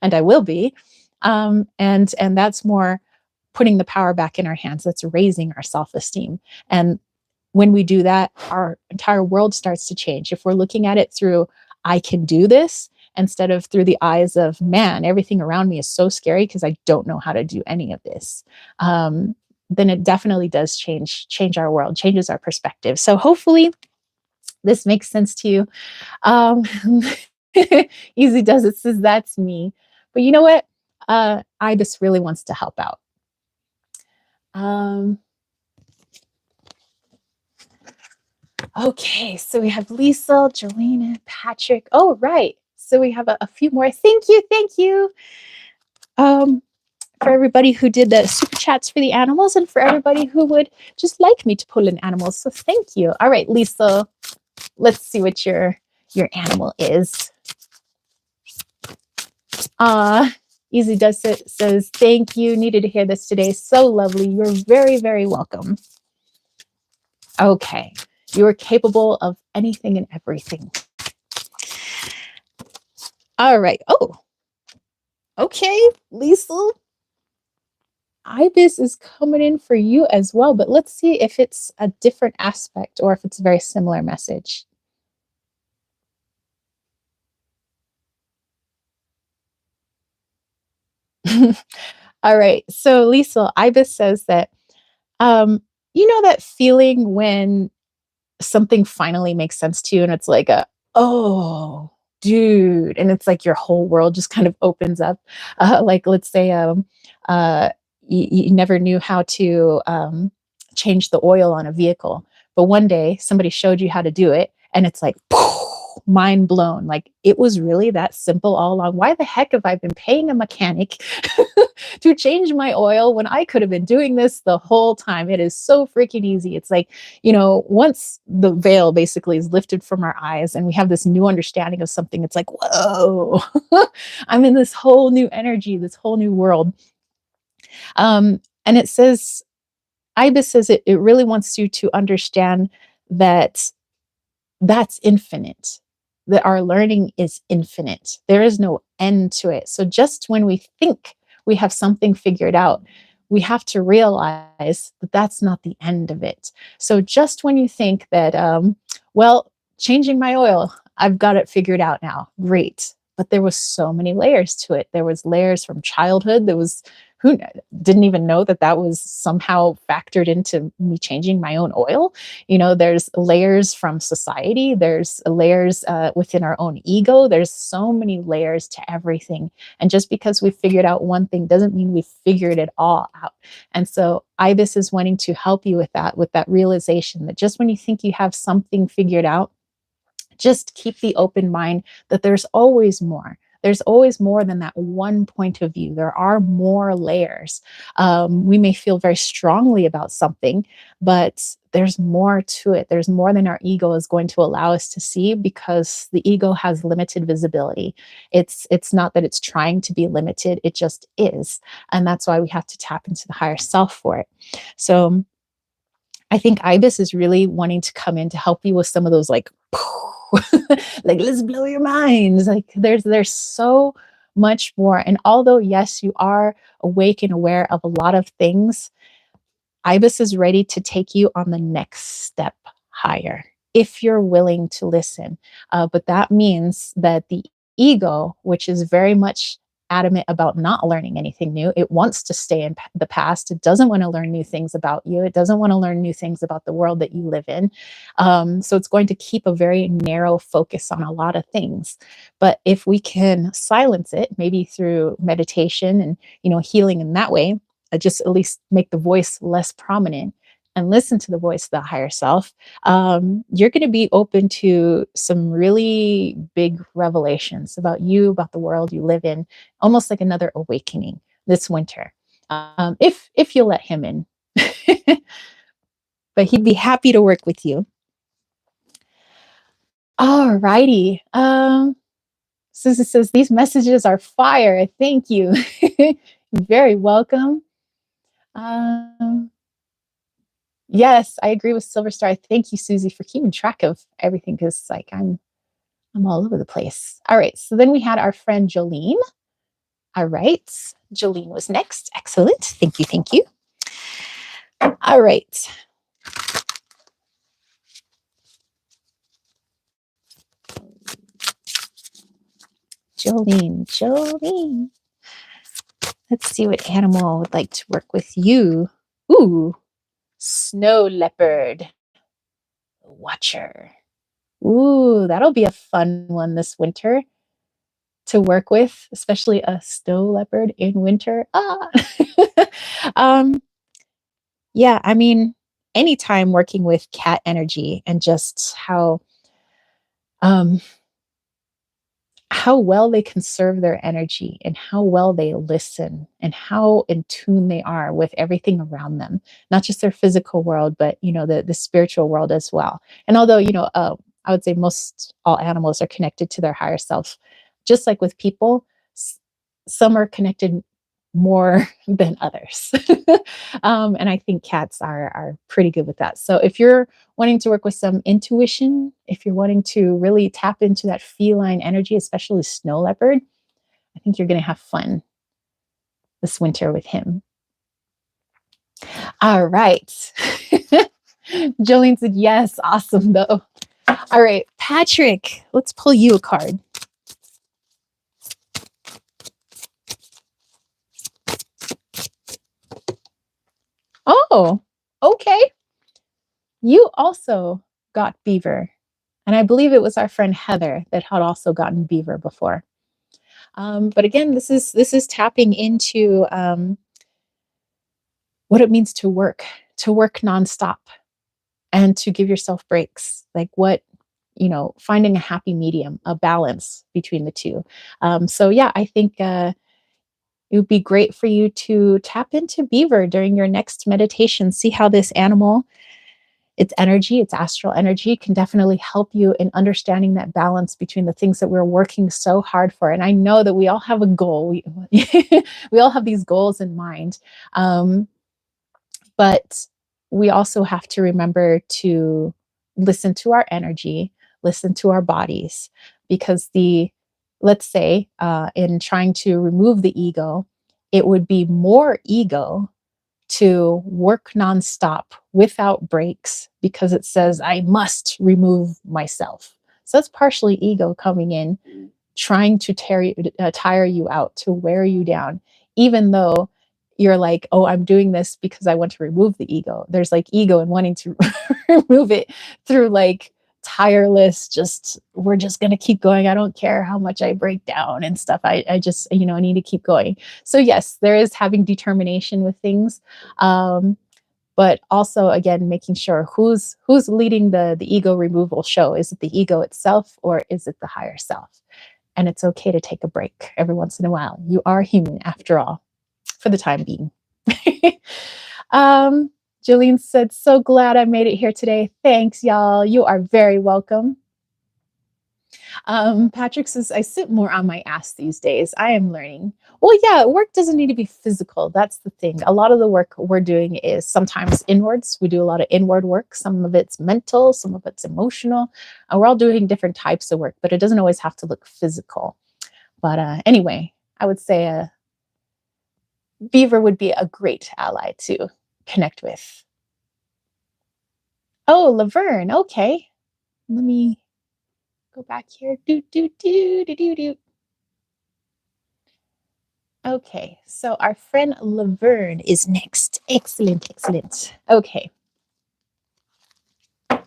and I will be. And that's more putting the power back in our hands. That's raising our self-esteem. And when we do that, our entire world starts to change. If we're looking at it through, I can do this, instead of through the eyes of, man, everything around me is so scary because I don't know how to do any of this, then it definitely does change our world, changes our perspective. So hopefully this makes sense to you. Um, Easy does it says that's me. But you know what? Ibis really wants to help out. Um, okay, so we have Lisa, Jolena, Patrick. Oh, right. So we have a few more. Thank you, thank you. For everybody who did the super chats for the animals, and for everybody who would just like me to pull in animals. So thank you. All right, Lisa, let's see what your animal is. Easy Does It says, thank you. Needed to hear this today. So lovely. You're very, very welcome. Okay. You are capable of anything and everything. All right. Oh, okay, Lisa. IBIS is coming in for you as well, but let's see if it's a different aspect or if it's a very similar message. All right. So Lisa, IBIS says that, you know that feeling when something finally makes sense to you and it's like oh, dude, and it's like your whole world just kind of opens up. Like let's say you never knew how to change the oil on a vehicle, but one day somebody showed you how to do it, and it's like mind blown. Like it was really that simple all along. Why the heck have I been paying a mechanic to change my oil when I could have been doing this the whole time? It is so freaking easy. It's like, once the veil basically is lifted from our eyes and we have this new understanding of something, it's like, whoa, I'm in this whole new energy, this whole new world. And it says, IBIS says it really wants you to understand that that's infinite, that our learning is infinite. There is no end to it. So just when we think we have something figured out, we have to realize that that's not the end of it. So just when you think that, well, changing my oil, I've got it figured out now. Great. but there was so many layers to it. There was layers from childhood. There was who didn't even know that that was somehow factored into me changing my own oil. There's layers from society. There's layers within our own ego. There's so many layers to everything. And just because we figured out one thing doesn't mean we figured it all out. And so Ibis is wanting to help you with that realization that just when you think you have something figured out, just keep the open mind that there's always more. There's always more than that one point of view. There are more layers. We may feel very strongly about something, but there's more to it. There's more than our ego is going to allow us to see, because the ego has limited visibility. It's not that it's trying to be limited, it just is. And that's why we have to tap into the higher self for it. So I think Ibis is really wanting to come in to help you with some of those like like, let's blow your minds. Like there's so much more. And although yes, you are awake and aware of a lot of things, Ibis is ready to take you on the next step higher if you're willing to listen. But that means that the ego, which is very much adamant about not learning anything new, it wants to stay in the past. It doesn't want to learn new things about you. It doesn't want to learn new things about the world that you live in. So it's going to keep a very narrow focus on a lot of things. But if we can silence it, maybe through meditation and healing in that way, just at least make the voice less prominent and listen to the voice of the higher self, you're going to be open to some really big revelations about you, about the world you live in, almost like another awakening this winter, if you'll let him in. But he'd be happy to work with you. All righty. Susan says, these messages are fire. Thank you. Very welcome. Yes, I agree with Silver Star. Thank you, Susie, for keeping track of everything, because like I'm all over the place. All right, so then we had our friend Jolene. All right, Jolene was next. Excellent. Thank you. Thank you. All right. Jolene. Let's see what animal would like to work with you. Ooh, snow leopard. Watcher. Ooh, that'll be a fun one this winter to work with, especially a snow leopard in winter. um, yeah, I mean, anytime working with cat energy and just um, how well they conserve their energy and how well they listen and how in tune they are with everything around them, not just their physical world, but the spiritual world as well. And although I would say most all animals are connected to their higher self, just like with people, some are connected more than others. And I think cats are pretty good with that. So if you're wanting to work with some intuition, if you're wanting to really tap into that feline energy, especially snow leopard, I think you're going to have fun this winter with him. All right. Jolene said, yes, awesome though. All right, Patrick, let's pull you a card. Oh, okay. You also got beaver. And I believe it was our friend Heather that had also gotten beaver before. But again, this is tapping into what it means to work nonstop and to give yourself breaks. Like finding a happy medium, a balance between the two. So yeah, I think it would be great for you to tap into beaver during your next meditation. See how this animal, its energy, its astral energy, can definitely help you in understanding that balance between the things that we're working so hard for. And I know that we all have a goal. We all have these goals in mind. But we also have to remember to listen to our energy, listen to our bodies, because let's say, in trying to remove the ego, it would be more ego to work nonstop without breaks because it says, I must remove myself. So that's partially ego coming in trying to tire you out, to wear you down, even though you're like, oh, I'm doing this because I want to remove the ego. There's like ego and wanting to remove it through like tireless, just we're just gonna keep going. I don't care how much I break down and stuff. I just, I need to keep going. So yes, there is having determination with things. But also again making sure who's leading the ego removal show. Is it the ego itself or is it the higher self? And it's okay to take a break every once in a while. You are human after all, for the time being. um, Jillian said, so glad I made it here today. Thanks, y'all. You are very welcome. Patrick says, I sit more on my ass these days. I am learning. Well, yeah, work doesn't need to be physical. That's the thing. A lot of the work we're doing is sometimes inwards. We do a lot of inward work. Some of it's mental, some of it's emotional. We're all doing different types of work, but it doesn't always have to look physical. But anyway, I would say Beaver would be a great ally to connect with. Oh, Laverne. Okay. Let me go back here. Do, do, do, do, do, do. Okay, so our friend Laverne is next. Excellent, excellent. Okay. Ta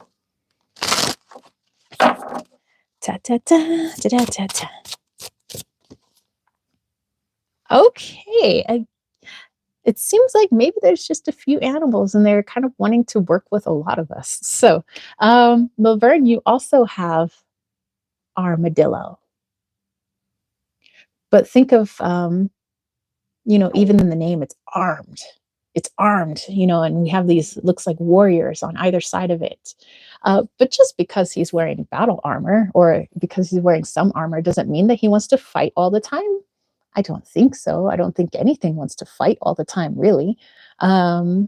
ta ta ta ta ta ta. Okay. It seems like maybe there's just a few animals and they're kind of wanting to work with a lot of us. So, Laverne, you also have armadillo. But think of even in the name, it's armed. It's armed, and we have these looks like warriors on either side of it. But just because he's wearing battle armor or because he's wearing some armor doesn't mean that he wants to fight all the time. I don't think so. I don't think anything wants to fight all the time, really. Um,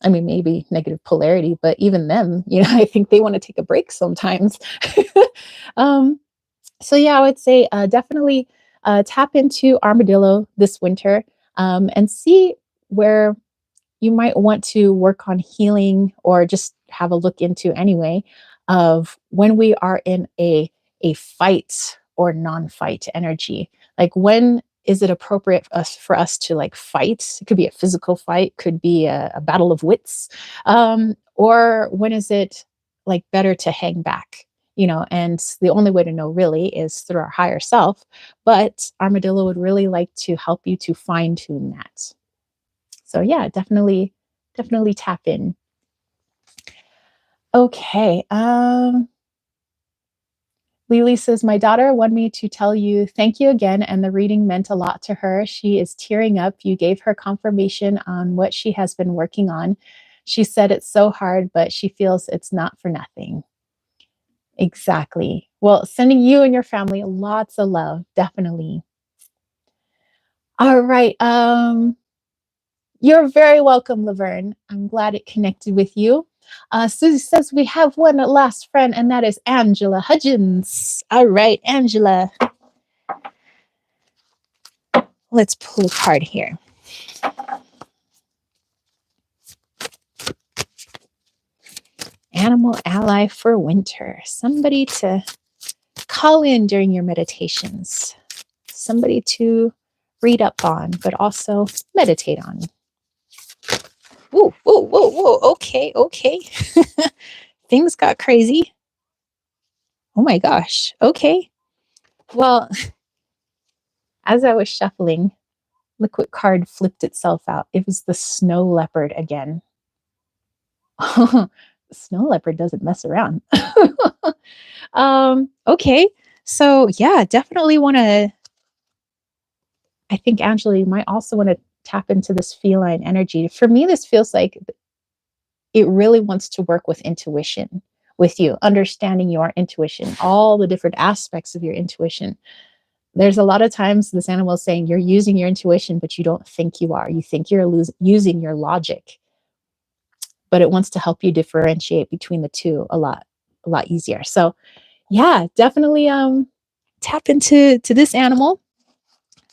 I mean, maybe negative polarity, but even them, I think they want to take a break sometimes. um, so yeah, I would say definitely tap into armadillo this winter and see where you might want to work on healing or just have a look into anyway of when we are in a fight or non-fight energy. Like when is it appropriate for us to like fight? It could be a physical fight, could be a battle of wits, or when is it like better to hang back? And the only way to know really is through our higher self. But Armadillo would really like to help you to fine tune that. So yeah, definitely tap in. Okay. Lily says, my daughter wanted me to tell you thank you again, and the reading meant a lot to her. She is tearing up. You gave her confirmation on what she has been working on. She said it's so hard, but she feels it's not for nothing. Exactly. Well, sending you and your family lots of love, definitely. All right. You're very welcome, Laverne. I'm glad it connected with you. Susie says we have one last friend, and that is Angela Hudgens. All right, Angela. Let's pull a card here. Animal ally for winter. Somebody to call in during your meditations. Somebody to read up on, but also meditate on. Whoa, whoa, whoa, whoa. Okay, okay. Things got crazy. Oh my gosh. Okay. Well, as I was shuffling, look what card flipped itself out. It was the snow leopard again. Snow leopard doesn't mess around. Okay. So yeah, definitely want to. I think Angela, you might also want to tap into this feline energy. For me, this feels like it really wants to work with intuition with you, understanding your intuition, all the different aspects of your intuition. There's a lot of times this animal is saying you're using your intuition, but you don't think you are. You think you're using your logic, but it wants to help you differentiate between the two a lot easier. So yeah, definitely tap into this animal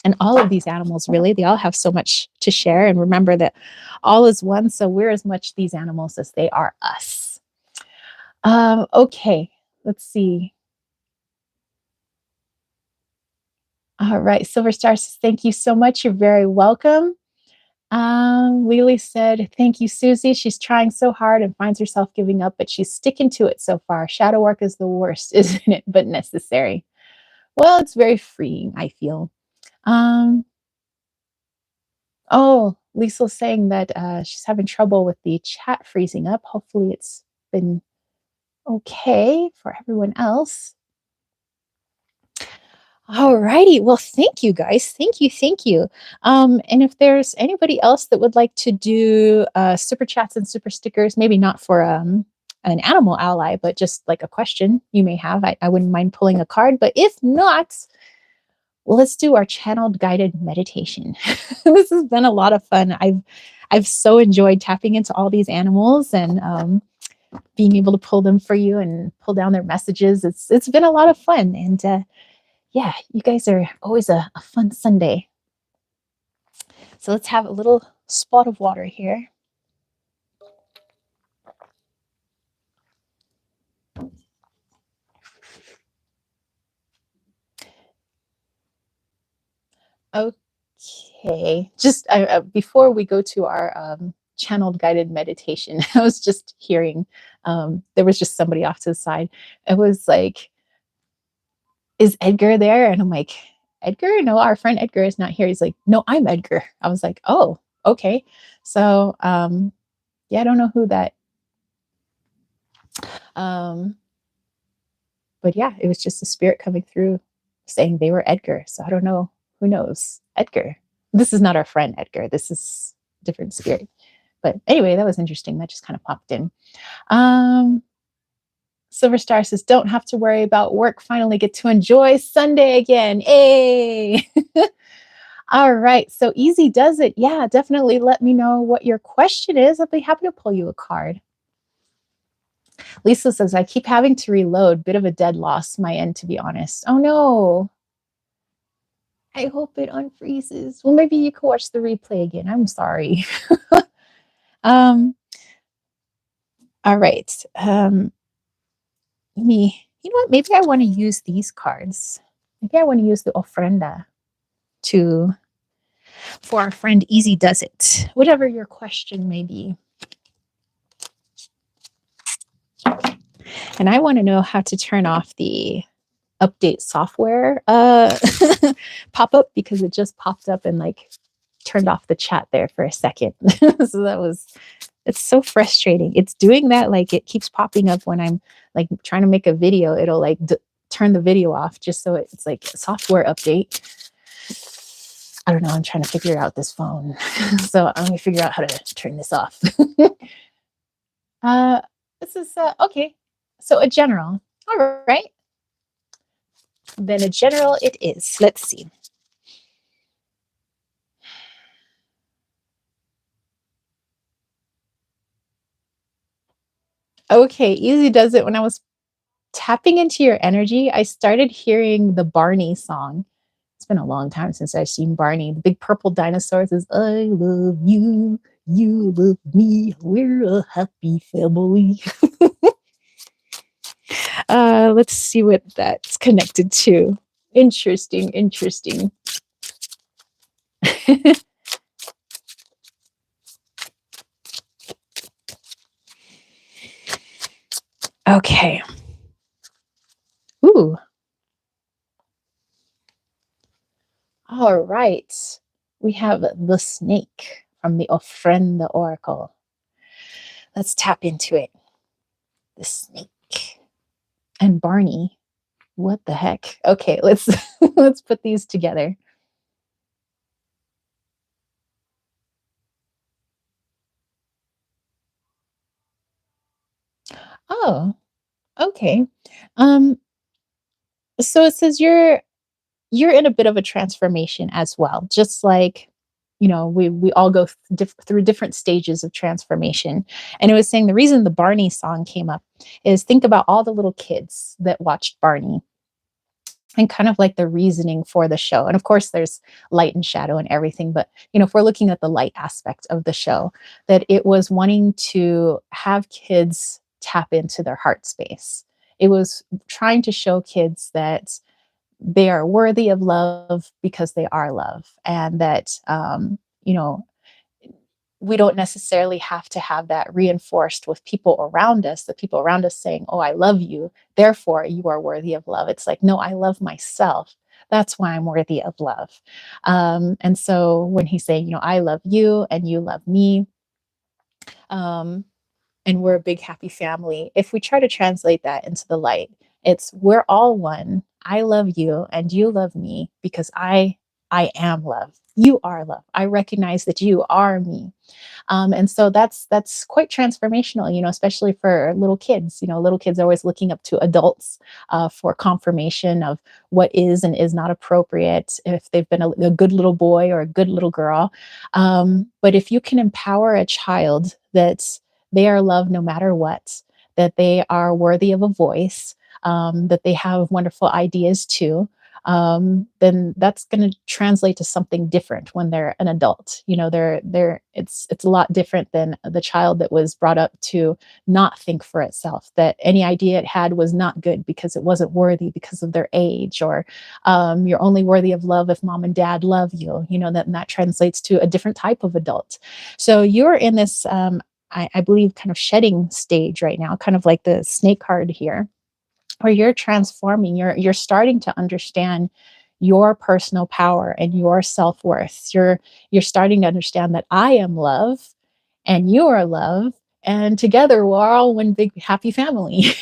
and all of these animals. Really, they all have so much to share. And remember that all is one. So we're as much these animals as they are us. Okay, let's see. All right, Silver Star says, thank you so much. You're very welcome. Lily said, thank you, Susie. She's trying so hard and finds herself giving up, but she's sticking to it so far. Shadow work is the worst, isn't it? But necessary. Well, it's very freeing, I feel. Um, oh, Lisa's saying that she's having trouble with the chat freezing up. Hopefully, it's been okay for everyone else. All righty. Well, thank you guys. Thank you. Thank you. And if there's anybody else that would like to do super chats and super stickers, maybe not for an animal ally, but just like a question you may have, I wouldn't mind pulling a card. But if not, let's do our channeled guided meditation. This has been a lot of fun. I've so enjoyed tapping into all these animals and being able to pull them for you and pull down their messages. It's been a lot of fun. And yeah, you guys are always a fun Sunday. So let's have a little spot of water here. Okay, just before we go to our channeled guided meditation, I was just hearing there was just somebody off to the side. It was like, is Edgar there? And I'm like, Edgar? No, our friend Edgar is not here. He's like, no, I'm Edgar. I was like, oh, okay. So yeah, I don't know who that um but yeah, it was just a spirit coming through saying they were Edgar. So I don't know. Who knows? Edgar. This is not our friend Edgar. This is a different spirit. But anyway, that was interesting. That just kind of popped in. Um, Silver Star says, don't have to worry about work. Finally get to enjoy Sunday again. Hey. All right. So easy does it. Yeah, definitely let me know what your question is. I'll be happy to pull you a card. Lisa says, I keep having to reload. Bit of a dead loss, my end, to be honest. Oh no. I hope it unfreezes. Well, maybe you can watch the replay again. I'm sorry. um, all right. You know what? Maybe I want to use these cards. Maybe I want to use the ofrenda to for our friend Easy Does It. Whatever your question may be. And I want to know how to turn off the update software pop-up because it just popped up and like turned off the chat there for a second. So it's so frustrating. It's doing that, like it keeps popping up when I'm like trying to make a video. It'll like turn the video off just so it's like a software update. I don't know. I'm trying to figure out this phone. So I'm gonna figure out how to turn this off. uh, this is okay. So a general. All right. Then a general it is. Let's see. Okay, Easy Does It. When I was tapping into your energy, I started hearing the Barney song. It's been a long time since I've seen Barney. The big purple dinosaur says, I love you, you love me, we're a happy family. Let's see what that's connected to. Interesting, interesting. Okay. Ooh. All right. We have the snake from the Ofrenda Oracle. Let's tap into it. The snake and Barney. What the heck? Okay, let's let's put these together. Oh, okay. Um, so it says you're in a bit of a transformation as well, just like we all go through different stages of transformation. And it was saying the reason the Barney song came up is think about all the little kids that watched Barney and kind of like the reasoning for the show. And of course, there's light and shadow and everything. But, if we're looking at the light aspect of the show, that it was wanting to have kids tap into their heart space. It was trying to show kids that they are worthy of love because they are love, and that you know we don't necessarily have to have that reinforced with people around us, the people around us saying, oh, I love you, therefore you are worthy of love. It's like, no, I love myself. That's why I'm worthy of love. And so when he's saying, I love you and you love me, um, and we're a big happy family, if we try to translate that into the light, it's we're all one. I love you and you love me because I am love. You are love. I recognize that you are me. And so that's quite transformational, especially for little kids. Little kids are always looking up to adults for confirmation of what is and is not appropriate, if they've been a good little boy or a good little girl. But if you can empower a child that they are loved no matter what, that they are worthy of a voice, that they have wonderful ideas too, then that's going to translate to something different when they're an adult. It's a lot different than the child that was brought up to not think for itself, that any idea it had was not good because it wasn't worthy because of their age, or you're only worthy of love if mom and dad love you. That translates to a different type of adult. So you're in this. I believe kind of shedding stage right now, kind of like the snake card here, where you're transforming, you're starting to understand your personal power and your self-worth. You're starting to understand that I am love and you are love, and together we're all one big happy family.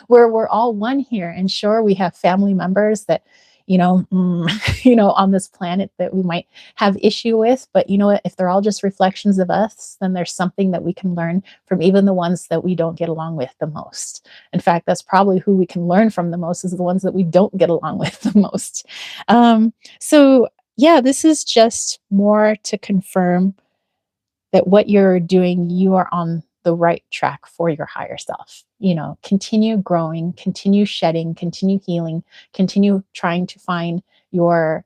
We're all one here. And sure, we have family members that on this planet that we might have issue with, but you know what, if they're all just reflections of us, then there's something that we can learn from, even the ones that we don't get along with the most. In fact, that's probably who we can learn from the most, is the ones that we don't get along with the most. So yeah, this is just more to confirm that what you're doing, you are on the right track for your higher self. Continue growing, continue shedding, continue healing, continue trying to find or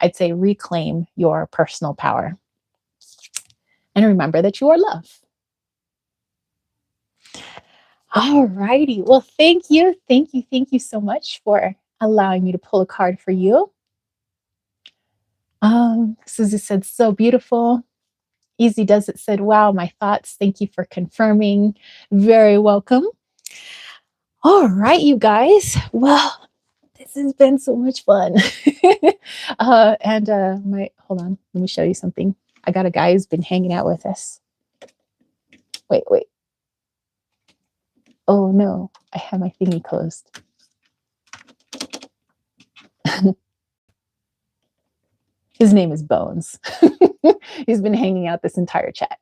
I'd say reclaim your personal power. And remember that you are love. All righty. Well, thank you. Thank you. Thank you so much for allowing me to pull a card for you. Susie said, so beautiful. Easy Does It said, wow, my thoughts. Thank you for confirming. Very welcome. All right, you guys. Well, this has been so much fun. And hold on, let me show you something. I got a guy who's been hanging out with us. Wait. Oh no, I have my thingy closed. His name is Bones. He's been hanging out this entire chat.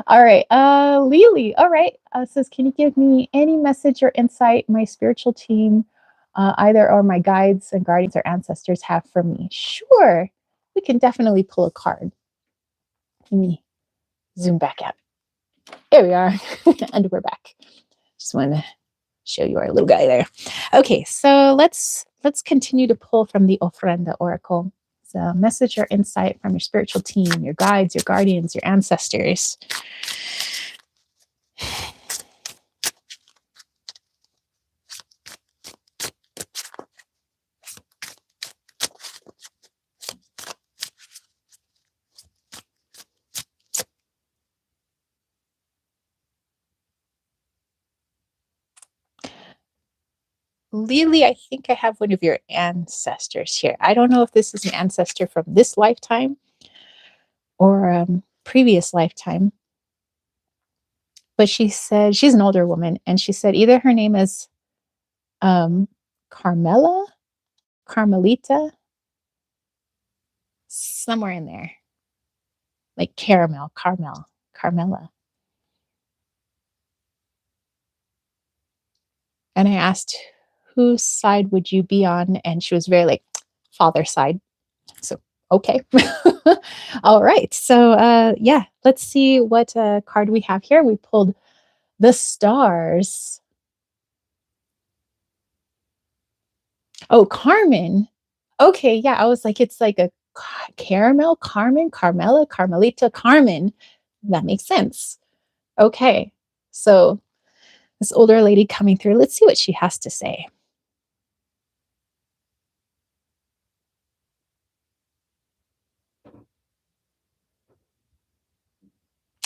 All right. Lily, all right. Says, can you give me any message or insight my spiritual team, either or my guides and guardians or ancestors have for me? Sure. We can definitely pull a card. Let me zoom back out. There we are. And we're back. Just want to show you our little guy there. Okay, so let's continue to pull from the Ofrenda Oracle. So message or insight from your spiritual team, your guides, your guardians, your ancestors. Lily, I think I have one of your ancestors here. I don't know if this is an ancestor from this lifetime or previous lifetime. But she said, she's an older woman, and she said either her name is Carmela, Carmelita, somewhere in there, like caramel, Carmela. And I asked, whose side would you be on? And she was very like, father's side. So, okay. All right. So, yeah, let's see what card we have here. We pulled the stars. Oh, Carmen. Okay. Yeah. I was like, it's like a caramel, Carmen, Carmela, Carmelita, Carmen. That makes sense. Okay. So, this older lady coming through, let's see what she has to say.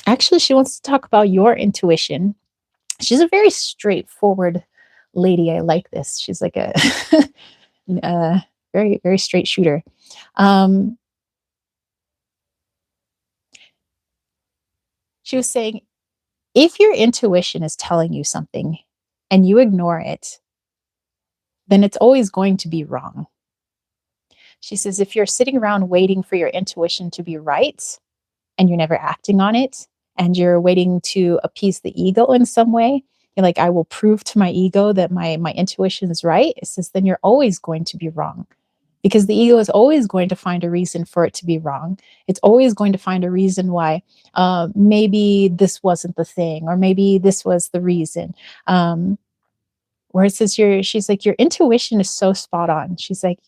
Actually, she wants to talk about your intuition. She's a very straightforward lady. I like this. She's like a, very, very straight shooter. Um, she was saying, if your intuition is telling you something and you ignore it, then it's always going to be wrong. She says, if you're sitting around waiting for your intuition to be right and you're never acting on it, and you're waiting to appease the ego in some way, you're like, I will prove to my ego that my intuition is right. It says, then you're always going to be wrong, because the ego is always going to find a reason for it to be wrong. It's always going to find a reason why maybe this wasn't the thing, or maybe this was the reason. Where it says she's like, your intuition is so spot on. She's like,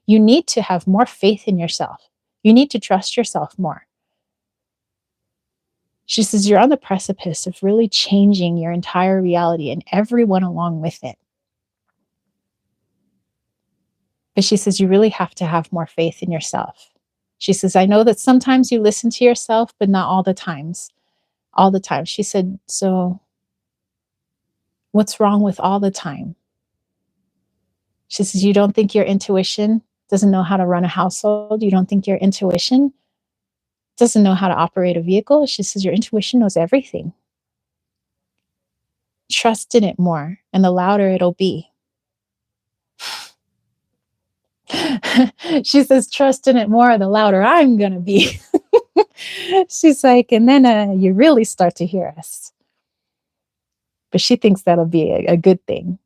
you need to have more faith in yourself. You need to trust yourself more. She says, you're on the precipice of really changing your entire reality and everyone along with it. But she says, you really have to have more faith in yourself. She says, I know that sometimes you listen to yourself, but not all the times. All the time. She said, so what's wrong with all the time? She says, you don't think your intuition doesn't know how to run a household? You don't think your intuition doesn't know how to operate a vehicle? She says, your intuition knows everything. Trust in it more, and the louder it'll be. She says, trust in it more, the louder I'm going to be. She's like, and then you really start to hear us. But she thinks that'll be a good thing.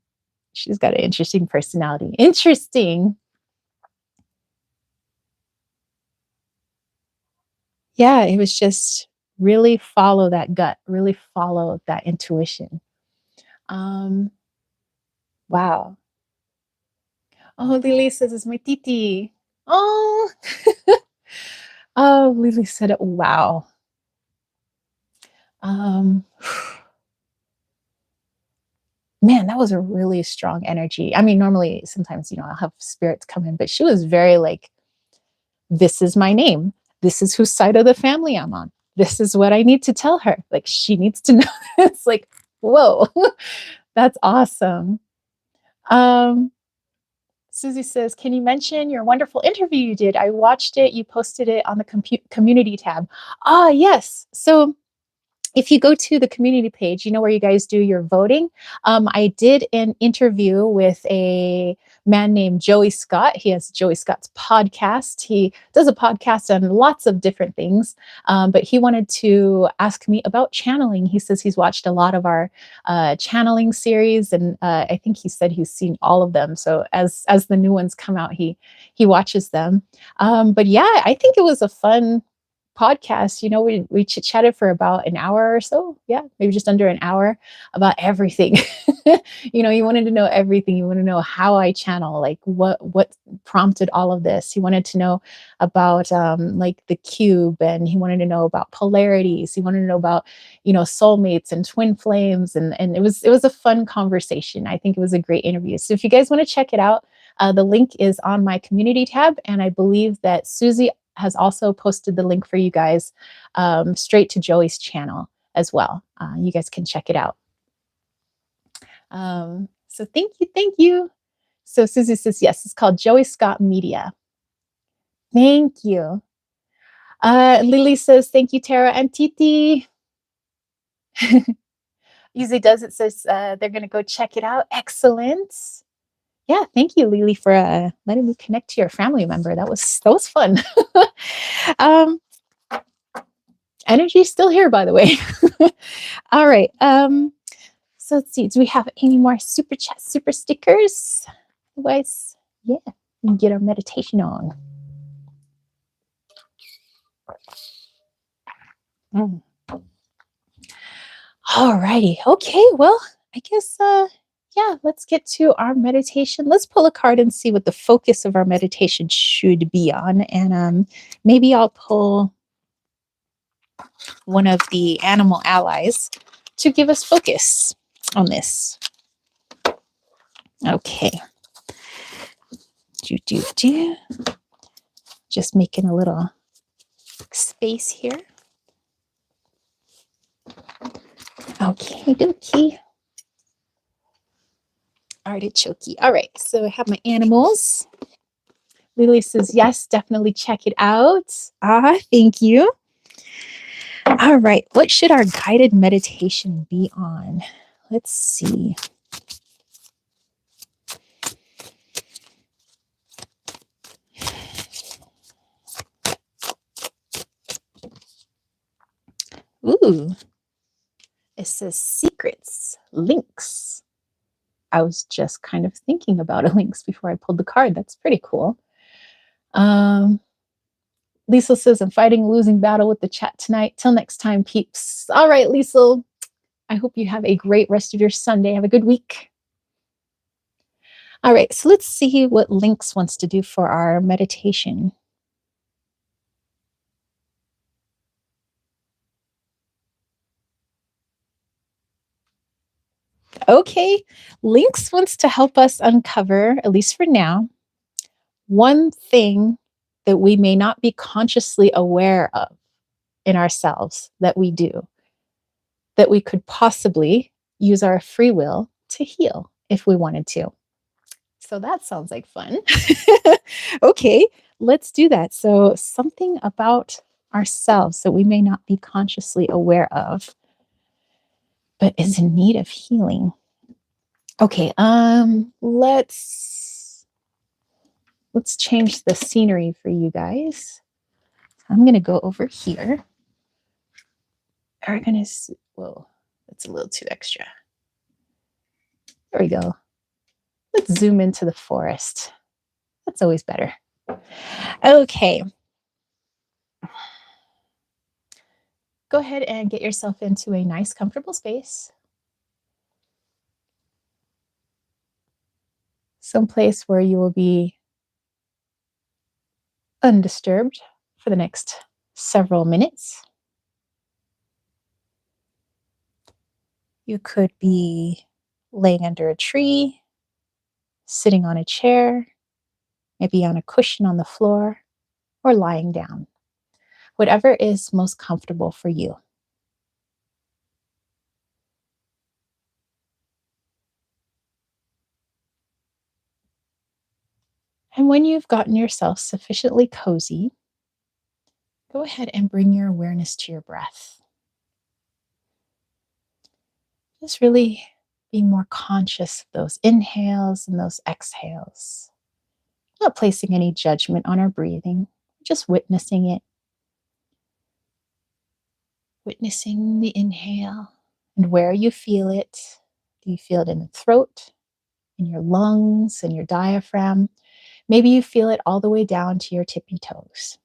She's got an interesting personality. Interesting. Yeah, it was just really follow that gut, really follow that intuition. Um, wow. Oh, Lily says it's my titi. Oh, oh, Lily said it. Wow. Um, man, that was a really strong energy. I mean, normally, sometimes, I'll have spirits come in, but she was very like, this is my name. This is whose side of the family I'm on. This is what I need to tell her. Like, she needs to know. It's like, whoa, that's awesome. Um, Susie says, can you mention your wonderful interview you did? I watched it. You posted it on the community tab. Ah, yes. So if you go to the community page, where you guys do your voting. I did an interview with a man named Joey Scott. He has Joey Scott's podcast. He does a podcast on lots of different things, but he wanted to ask me about channeling. He says he's watched a lot of our channeling series, and I think he said he's seen all of them. So as the new ones come out, he watches them. But yeah, I think it was a fun podcast. We chit-chatted for about an hour or so. Yeah, maybe just under an hour, about everything. He wanted to know everything. He wanted to know how I channel, like what prompted all of this. He wanted to know about like the cube, and he wanted to know about polarities. He wanted to know about, soulmates and twin flames, and it was a fun conversation. I think it was a great interview. So if you guys want to check it out, the link is on my community tab, and I believe that Susie has also posted the link for you guys straight to Joey's channel as well. You guys can check it out. So thank you, thank you. So Susie says, yes, it's called Joey Scott Media. Thank you. Lily says, thank you, Tara and Titi. Usually does, it says they're going to go check it out. Excellent. Yeah, thank you, Lily, for letting me connect to your family member. That was fun. um, Energy is still here, by the way. All right. So let's see. Do we have any more super chat, super stickers? Otherwise, yeah, we can get our meditation on. Mm. All righty. Okay. Well, I guess yeah, let's get to our meditation. Let's pull a card and see what the focus of our meditation should be on. And maybe I'll pull one of the animal allies to give us focus on this. Okay. Just making a little space here. Okie dokie. Artichoke. All right, so I have my animals. Lily says, yes, definitely check it out. Thank you. All right, what should our guided meditation be on? Let's see. Ooh, it says secrets, links. I was just kind of thinking about a links before I pulled the card. That's pretty cool. Liesel says, I'm fighting a losing battle with the chat tonight. Till next time, peeps. All right, Liesel. I hope you have a great rest of your Sunday. Have a good week. All right, so let's see what Lynx wants to do for our meditation. Okay, Lynx wants to help us uncover, at least for now, one thing that we may not be consciously aware of in ourselves that we do, that we could possibly use our free will to heal if we wanted to. So that sounds like fun. Okay, let's do that. So, something about ourselves that we may not be consciously aware of, but is in need of healing. Okay, let's change the scenery for you guys. I'm gonna go over here. We're gonna whoa, that's a little too extra. There we go. Let's zoom into the forest. That's always better. Okay. Go ahead and get yourself into a nice, comfortable space. Someplace where you will be undisturbed for the next several minutes. You could be laying under a tree, sitting on a chair, maybe on a cushion on the floor, or lying down. Whatever is most comfortable for you. And when you've gotten yourself sufficiently cozy, go ahead and bring your awareness to your breath. Just really being more conscious of those inhales and those exhales. Not placing any judgment on our breathing, just witnessing it. Witnessing the inhale and where you feel it. Do you feel it in the throat, in your lungs, in your diaphragm? Maybe you feel it all the way down to your tippy toes.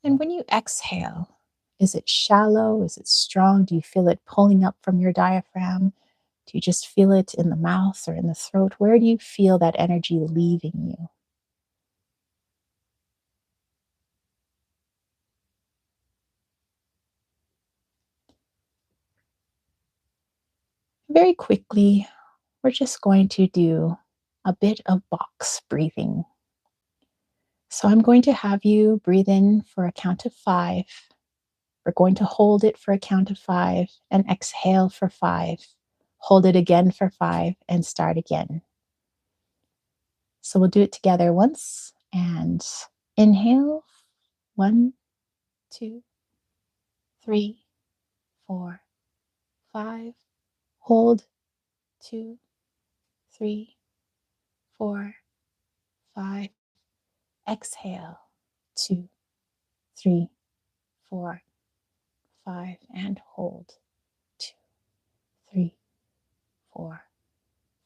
And when you exhale, is it shallow? Is it strong? Do you feel it pulling up from your diaphragm? Do you just feel it in the mouth or in the throat? Where do you feel that energy leaving you? Very quickly, we're just going to do a bit of box breathing. So I'm going to have you breathe in for a count of 5. We're going to hold it for a count of 5 and exhale for 5. Hold it again for 5 and start again. So we'll do it together once and inhale. 1, 2, 3, 4, 5. Hold. 2, 3, 4, 5. Exhale. 2, 3, 4, 5. And hold. 2, 3, 4,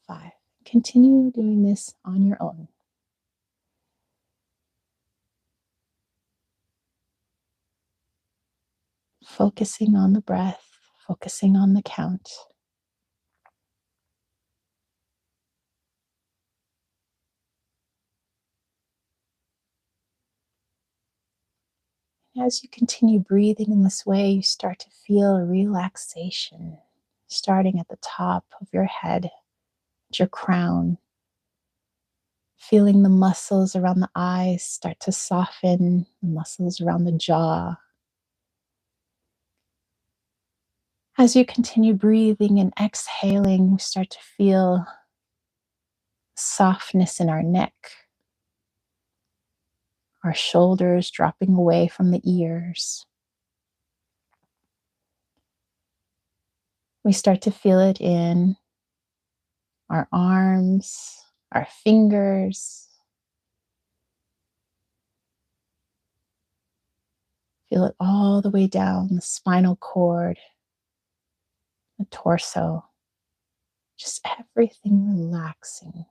5. Continue doing this on your own. Focusing on the breath, focusing on the count. As you continue breathing in this way, you start to feel a relaxation starting at the top of your head, at your crown. Feeling the muscles around the eyes start to soften, the muscles around the jaw. As you continue breathing and exhaling, we start to feel softness in our neck, our shoulders dropping away from the ears. We start to feel it in our arms, our fingers. Feel it all the way down the spinal cord, the torso. Just everything relaxing,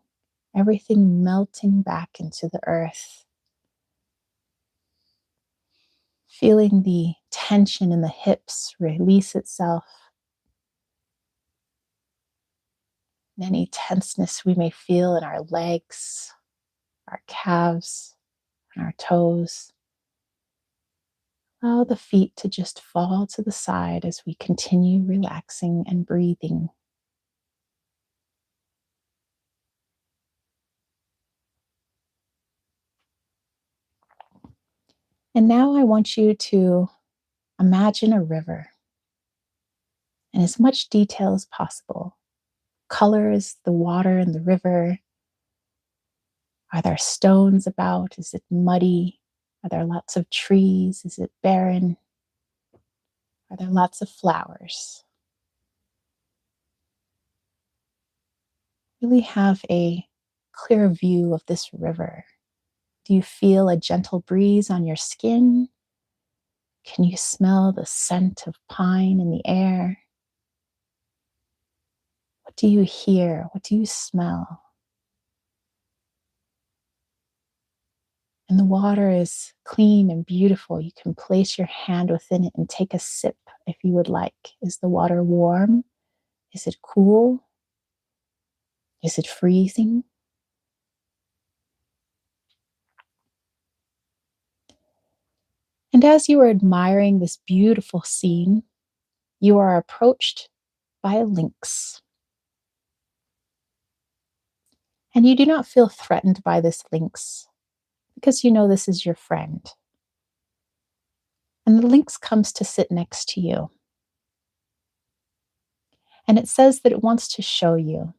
everything melting back into the earth. Feeling the tension in the hips release itself. And any tenseness we may feel in our legs, our calves, and our toes. Allow the feet to just fall to the side as we continue relaxing and breathing. And now I want you to imagine a river in as much detail as possible. Colors, the water in the river. Are there stones about? Is it muddy? Are there lots of trees? Is it barren? Are there lots of flowers? Really have a clear view of this river. Do you feel a gentle breeze on your skin? Can you smell the scent of pine in the air? What do you hear? What do you smell? And the water is clean and beautiful. You can place your hand within it and take a sip if you would like. Is the water warm? Is it cool? Is it freezing? And as you are admiring this beautiful scene, you are approached by a lynx. And you do not feel threatened by this lynx because you know this is your friend. And the lynx comes to sit next to you. And it says that it wants to show you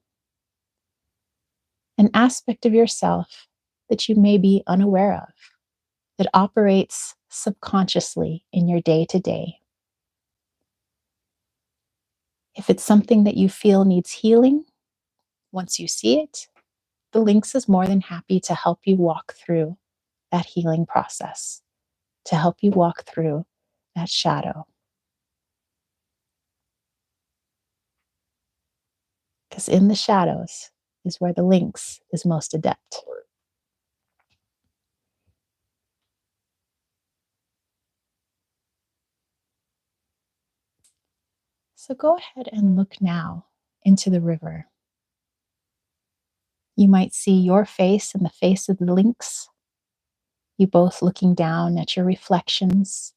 an aspect of yourself that you may be unaware of, that operates subconsciously in your day to day. If it's something that you feel needs healing, once you see it, the lynx is more than happy to help you walk through that healing process, to help you walk through that shadow. Because in the shadows is where the lynx is most adept. So go ahead and look now into the river. You might see your face and the face of the lynx, you both looking down at your reflections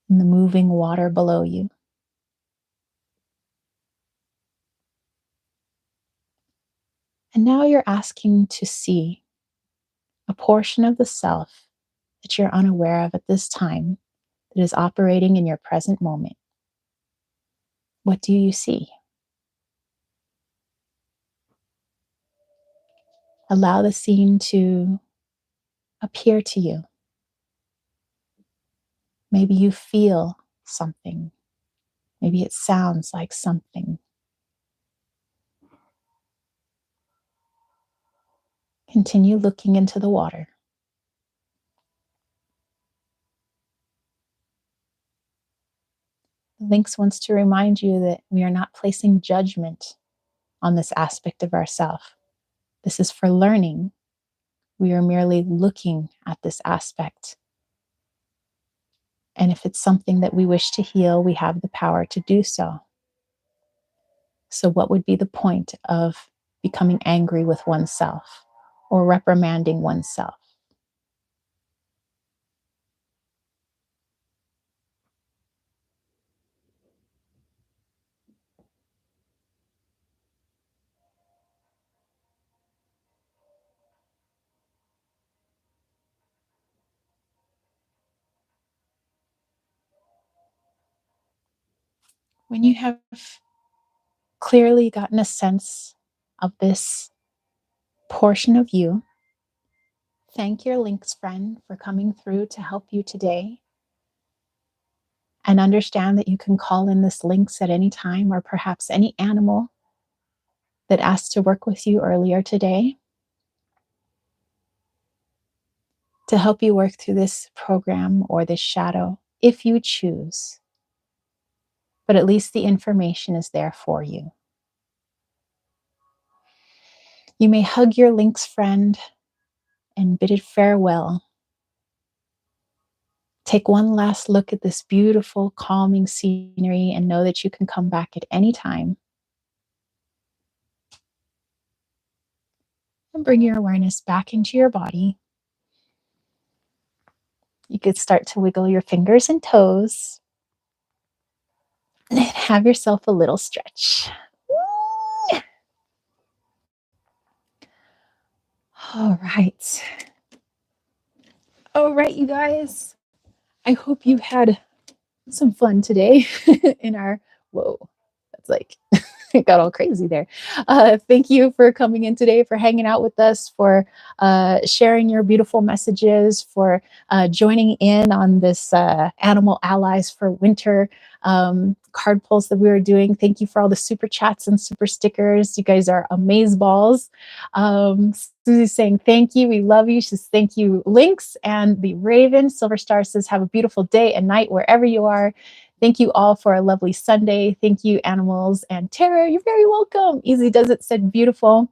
in the moving water below you. And now you're asking to see a portion of the self that you're unaware of at this time that is operating in your present moment. What do you see? Allow the scene to appear to you. Maybe you feel something. Maybe it sounds like something. Continue looking into the water. The lynx wants to remind you that we are not placing judgment on this aspect of ourself. This is for learning. We are merely looking at this aspect. And if it's something that we wish to heal, we have the power to do so. So, what would be the point of becoming angry with oneself or reprimanding oneself? When you have clearly gotten a sense of this portion of you, thank your Lynx friend for coming through to help you today. And understand that you can call in this Lynx at any time, or perhaps any animal that asked to work with you earlier today, to help you work through this program or this shadow if you choose. But at least the information is there for you. You may hug your Lynx friend and bid it farewell. Take one last look at this beautiful, calming scenery and know that you can come back at any time. And bring your awareness back into your body. You could start to wiggle your fingers and toes and have yourself a little stretch. All right. All right, you guys. I hope you had some fun today in our, whoa, that's like, it got all crazy there. Thank you for coming in today, for hanging out with us, for sharing your beautiful messages, for joining in on this Animal Allies for Winter card pulls that we were doing. Thank you for all the super chats and super stickers. You guys are amazeballs. Susie's saying thank you. We love you. She says thank you, Lynx. And the Raven, Silver Star says have a beautiful day and night wherever you are. Thank you all for a lovely Sunday. Thank you, animals. And Tara, you're very welcome. Easy Does It said beautiful.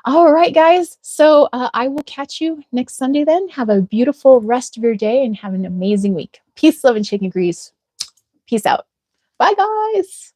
All right, guys. So I will catch you next Sunday then. Have a beautiful rest of your day and have an amazing week. Peace, love, and chicken grease. Peace out. Bye, guys.